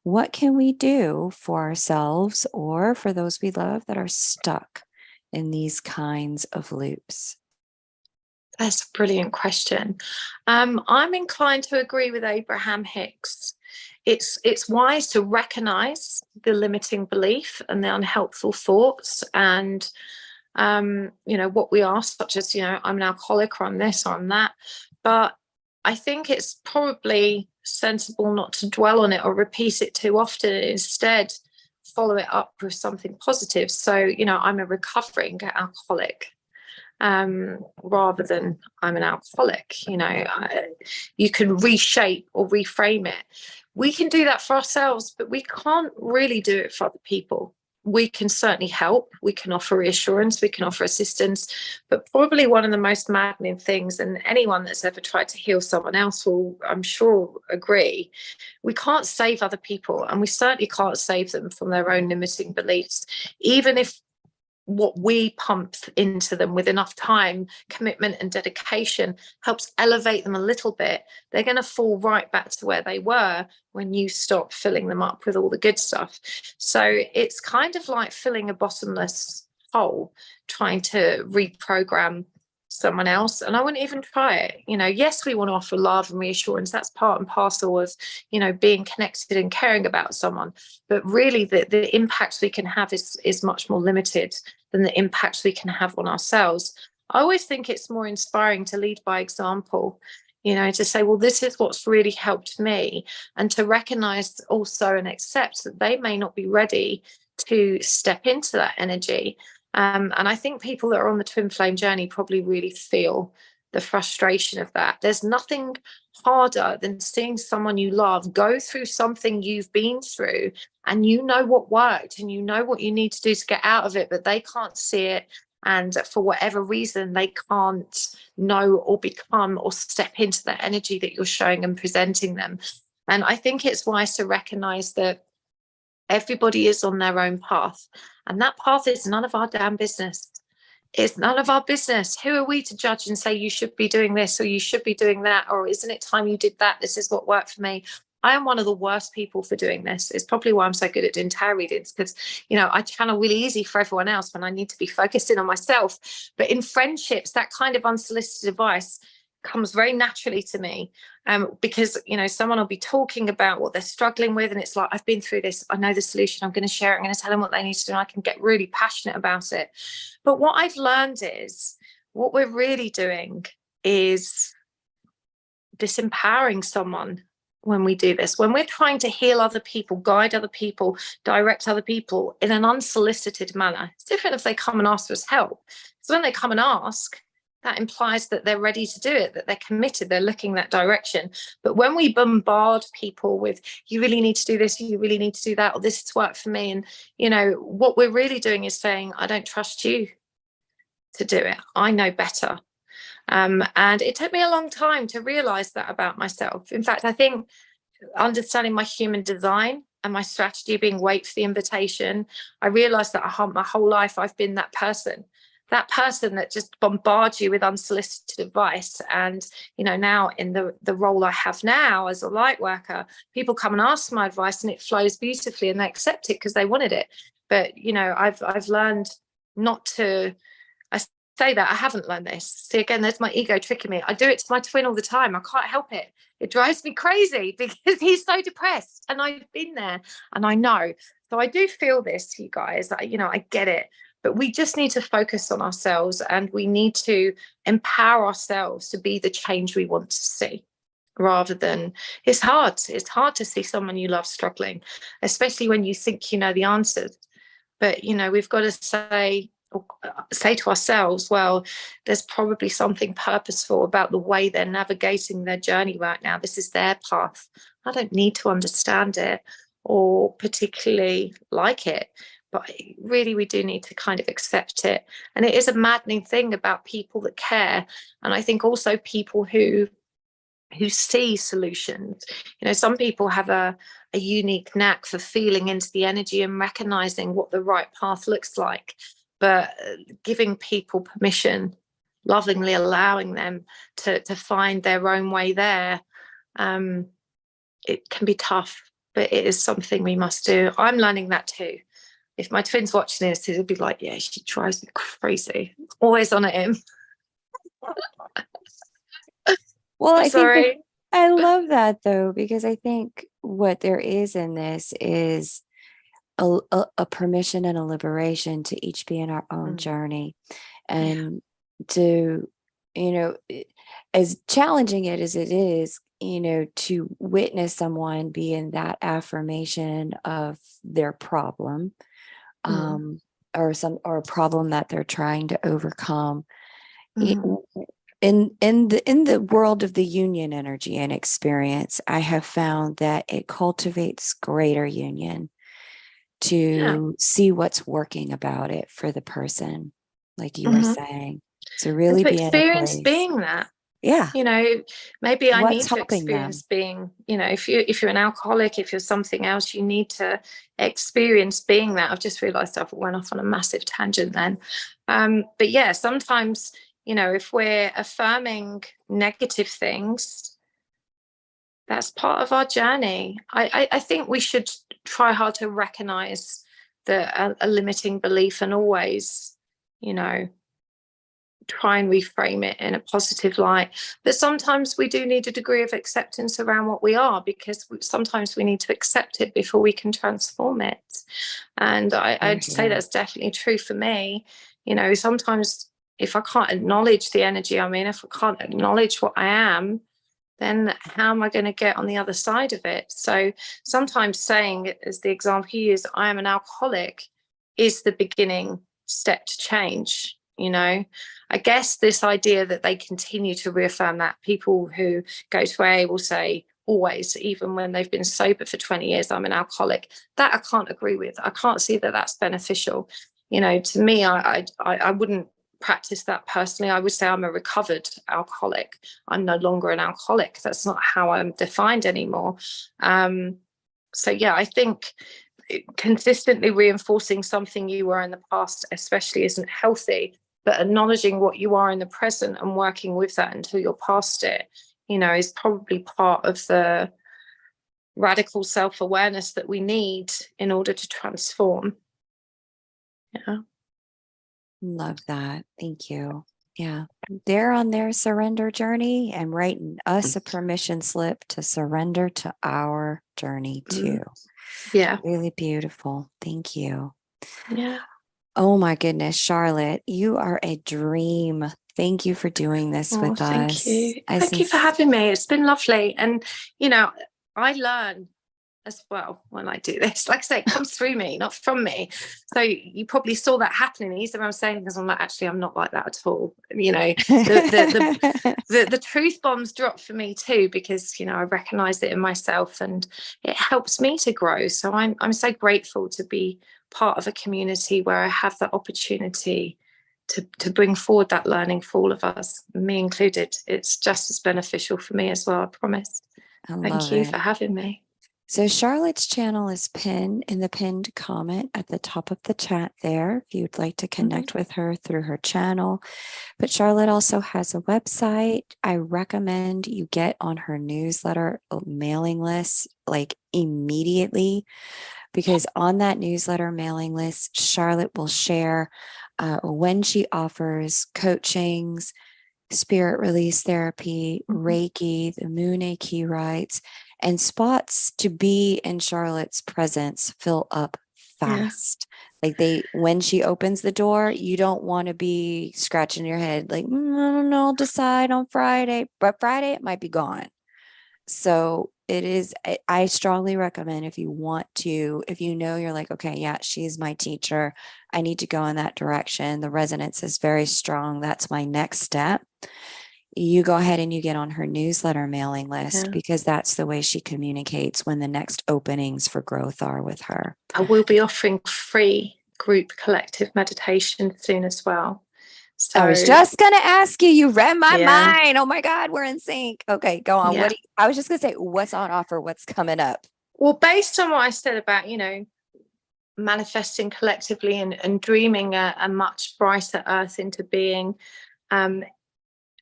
What can we do for ourselves or for those we love that are stuck in these kinds of loops? That's a brilliant question. I'm inclined to agree with Abraham Hicks. It's wise to recognize the limiting belief and the unhelpful thoughts and what we are, such as, I'm an alcoholic or I'm this or I'm that. But I think it's probably sensible not to dwell on it or repeat it too often. Instead, follow it up with something positive. So, I'm a recovering alcoholic, rather than I'm an alcoholic. You can reshape or reframe it. We can do that for ourselves, but we can't really do it for other people. We can certainly help. We can offer reassurance. We can offer assistance. But probably one of the most maddening things, and anyone that's ever tried to heal someone else will, I'm sure, agree, we can't save other people, and we certainly can't save them from their own limiting beliefs. Even if what we pump into them with enough time, commitment, and dedication helps elevate them a little bit, they're going to fall right back to where they were when you stop filling them up with all the good stuff. So it's kind of like filling a bottomless hole, trying to reprogram someone else. And I wouldn't even try it. Yes, we want to offer love and reassurance. That's part and parcel of, being connected and caring about someone. But really the impacts we can have is much more limited than the impacts we can have on ourselves. I always think it's more inspiring to lead by example, to say, well, this is what's really helped me, and to recognize also and accept that they may not be ready to step into that energy. And I think people that are on the twin flame journey probably really feel the frustration of that. There's nothing harder than seeing someone you love go through something you've been through, and what worked and what you need to do to get out of it, but they can't see it. And for whatever reason, they can't know or become or step into that energy that you're showing and presenting them. And I think it's wise to recognize that everybody is on their own path, and that path is none of our damn business. It's none of our business. Who are we to judge and say you should be doing this or you should be doing that, or isn't it time you did that? This is what worked for me. I am one of the worst people for doing this. It's probably why I'm so good at doing tarot readings, because I channel really easy for everyone else when I need to be focusing on myself. But in friendships, that kind of unsolicited advice comes very naturally to me, because someone will be talking about what they're struggling with, and it's like, I've been through this, I know the solution, I'm going to share it, I'm going to tell them what they need to do, and I can get really passionate about it. But what I've learned is what we're really doing is disempowering someone when we do this. When we're trying to heal other people, guide other people, direct other people in an unsolicited manner, it's different if they come and ask for us help. So when they come and ask, that implies that they're ready to do it, that they're committed, they're looking that direction. But when we bombard people with, you really need to do this, you really need to do that, or this has worked for me, and what we're really doing is saying, I don't trust you to do it, I know better. And it took me a long time to realize that about myself. In fact, I think understanding my human design and my strategy being wait for the invitation, I realized that my whole life I've been that person that just bombards you with unsolicited advice. And now in the role I have now as a light worker, people come and ask my advice and it flows beautifully and they accept it because they wanted it. But I've learned not to say that I haven't learned this. See, again, there's my ego tricking me. I do it to my twin all the time. I can't help it. It drives me crazy because he's so depressed, and I've been there and I know. So I do feel this, you guys. I get it. But we just need to focus on ourselves, and we need to empower ourselves to be the change we want to see, rather than, it's hard to see someone you love struggling, especially when you think you know the answers. But we've got to say to ourselves, well, there's probably something purposeful about the way they're navigating their journey right now. This is their path. I don't need to understand it or particularly like it, but really we do need to kind of accept it. And it is a maddening thing about people that care, and I think also people who see solutions. Some people have a unique knack for feeling into the energy and recognizing what the right path looks like, but giving people permission, lovingly allowing them to find their own way there, it can be tough, but it is something we must do. I'm learning that too. If my twin's watching this, he'll be like, yeah, she drives me crazy, always on at him. Well, I Sorry. think I love that though, because I think what there is in this is a permission and a liberation to each be in our own journey, and to, as challenging it as it is, to witness someone be in that affirmation of their problem, or a problem that they're trying to overcome. In the world of the union energy and experience, I have found that it cultivates greater union to see what's working about it for the person, like you were saying, to really be in a experience place. being that. Yeah. Maybe I What's need to helping experience them? being, if you're an alcoholic, if you're something else, you need to experience being that. I've just realized I went off on a massive tangent then. But yeah, sometimes, if we're affirming negative things, that's part of our journey. I think we should try hard to recognize a limiting belief, and always, try and reframe it in a positive light. But sometimes we do need a degree of acceptance around what we are, because sometimes we need to accept it before we can transform it. And I'd say that's definitely true for me. Sometimes if I can't acknowledge the energy I'm in, if I can't acknowledge what I am, then how am I going to get on the other side of it? So sometimes saying, as the example you use, I am an alcoholic, is the beginning step to change. I guess this idea that they continue to reaffirm that, people who go to AA will say always, even when they've been sober for 20 years, I'm an alcoholic. That I can't agree with. I can't see that that's beneficial. To me, I wouldn't practice that personally. I would say I'm a recovered alcoholic. I'm no longer an alcoholic. That's not how I'm defined anymore. So yeah, I think consistently reinforcing something you were in the past especially isn't healthy, but acknowledging what you are in the present and working with that until you're past it, is probably part of the radical self-awareness that we need in order to transform. Yeah. Love that. Thank you. Yeah. They're on their surrender journey and writing us a permission slip to surrender to our journey too. Yeah. Really beautiful. Thank you. Yeah. Oh my goodness, Charlotte, you are a dream. Thank you for doing this with us. Thank you. Thank you for having me. It's been lovely. And, I learn as well when I do this. Like I say, it comes through me, not from me. So you probably saw that happening. Either I'm saying, because I'm like, actually, I'm not like that at all. The truth bombs drop for me too, because I recognize it in myself, and it helps me to grow. So I'm so grateful to be part of a community where I have the opportunity to bring forward that learning for all of us, me included. It's just as beneficial for me as well, I promise. Thank you for having me. So Charlotte's channel is pinned in the pinned comment at the top of the chat there, if you'd like to connect with her through her channel. But Charlotte also has a website. I recommend you get on her newsletter mailing list like immediately, because on that newsletter mailing list, Charlotte will share when she offers coachings, spirit release therapy, Reiki, the Moon A key rights, and spots to be in Charlotte's presence fill up fast. Like when she opens the door, you don't want to be scratching your head like, I don't know, I'll decide on Friday, but Friday it might be gone. So it is, I strongly recommend if you want to, if you know you're like, okay, yeah, she's my teacher, I need to go in that direction. The resonance is very strong. That's my next step. You go ahead and you get on her newsletter mailing list because that's the way she communicates when the next openings for growth are with her. I will be offering free group collective meditation soon as well. So I was just going to ask you, you read my mind. Oh my God, we're in sync. Okay, go on. I was just going to say, what's on offer? What's coming up? Well, based on what I said about, manifesting collectively and dreaming a much brighter earth into being,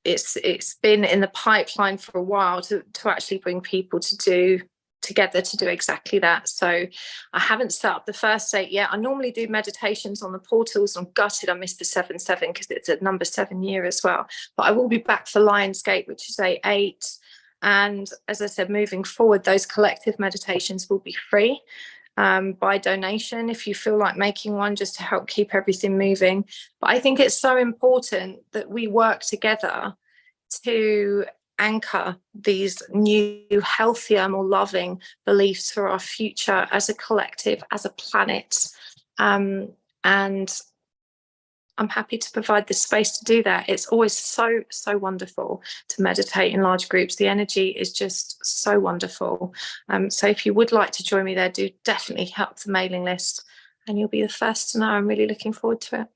it's been in the pipeline for a while to actually bring people together to do exactly that. So I haven't set up the first date yet. I normally do meditations on the portals. I'm gutted I missed the 7/7 because it's a number 7 year as well. But I will be back for Lionsgate, which is 8/8. And as I said, moving forward, those collective meditations will be free by donation if you feel like making one, just to help keep everything moving. But I think it's so important that we work together to anchor these new, healthier, more loving beliefs for our future as a collective, as a planet. And I'm happy to provide the space to do that. It's always so, so wonderful to meditate in large groups. The energy is just so wonderful. So if you would like to join me there, do definitely help the mailing list and you'll be the first to know. I'm really looking forward to it.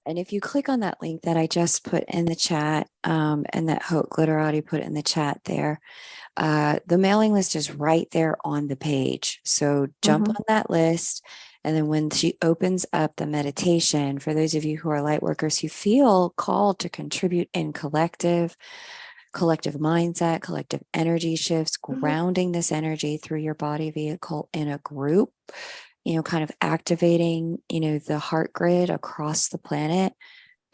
And if you click on that link that I just put in the chat, and that Haute Glitterati put in the chat there, the mailing list is right there on the page. So jump on that list. And then when she opens up the meditation, for those of you who are light workers who feel called to contribute in collective mindset, collective energy shifts, grounding this energy through your body vehicle in a group, kind of activating, the heart grid across the planet,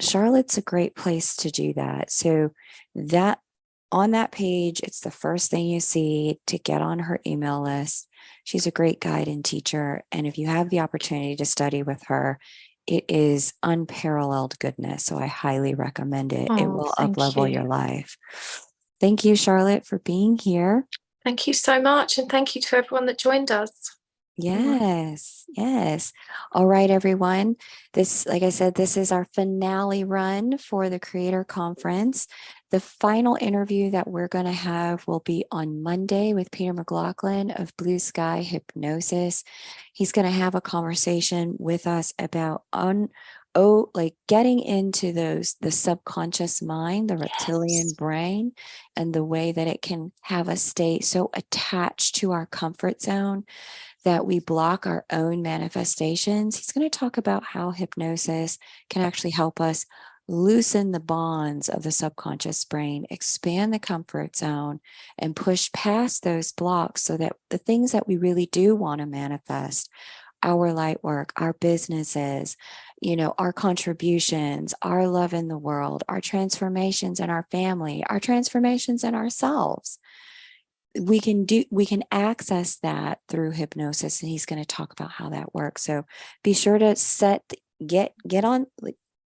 Charlotte's a great place to do that. So that on that page, it's the first thing you see to get on her email list. She's a great guide and teacher. And if you have the opportunity to study with her, it is unparalleled goodness. So I highly recommend it. It will up-level your life. Thank you, Charlotte, for being here. Thank you so much. And thank you to everyone that joined us. Yes. All right, everyone. Like I said, this is our finale run for the Creator Conference. The final interview that we're going to have will be on Monday with Peter McLaughlin of Blue Sky Hypnosis. He's going to have a conversation with us about getting into the subconscious mind, the reptilian brain, and the way that it can have us stay so attached to our comfort zone that we block our own manifestations. He's going to talk about how hypnosis can actually help us loosen the bonds of the subconscious brain, expand the comfort zone, and push past those blocks so that the things that we really do want to manifest, our light work, our businesses, our contributions, our love in the world, our transformations in our family, our transformations in ourselves, we can access that through hypnosis, and he's going to talk about how that works. So be sure to get on,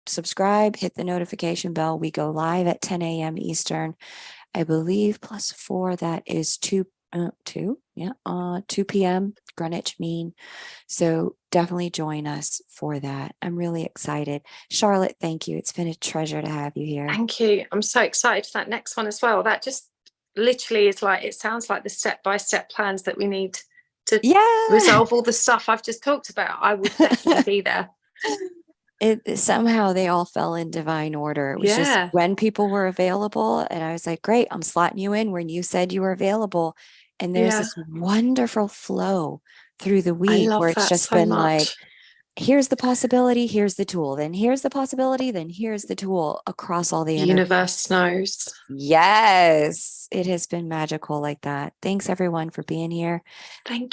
subscribe, hit the notification bell. We go live at 10 a.m. Eastern, I believe, +4, that is 2 p.m. Greenwich Mean. So definitely join us for that. I'm really excited. Charlotte, thank you. It's been a treasure to have you here. Thank you. I'm so excited for that next one as well. That just literally is it sounds like the step-by-step plans that we need to resolve all the stuff I've just talked about. I will definitely be there. Somehow they all fell in divine order. It was just when people were available, and I was like, great, I'm slotting you in when you said you were available. And there's this wonderful flow through the week where it's just been like, here's the possibility, here's the tool, then here's the possibility, then here's the tool across all the universe knows. Yes, it has been magical like that. Thanks everyone for being here. Thank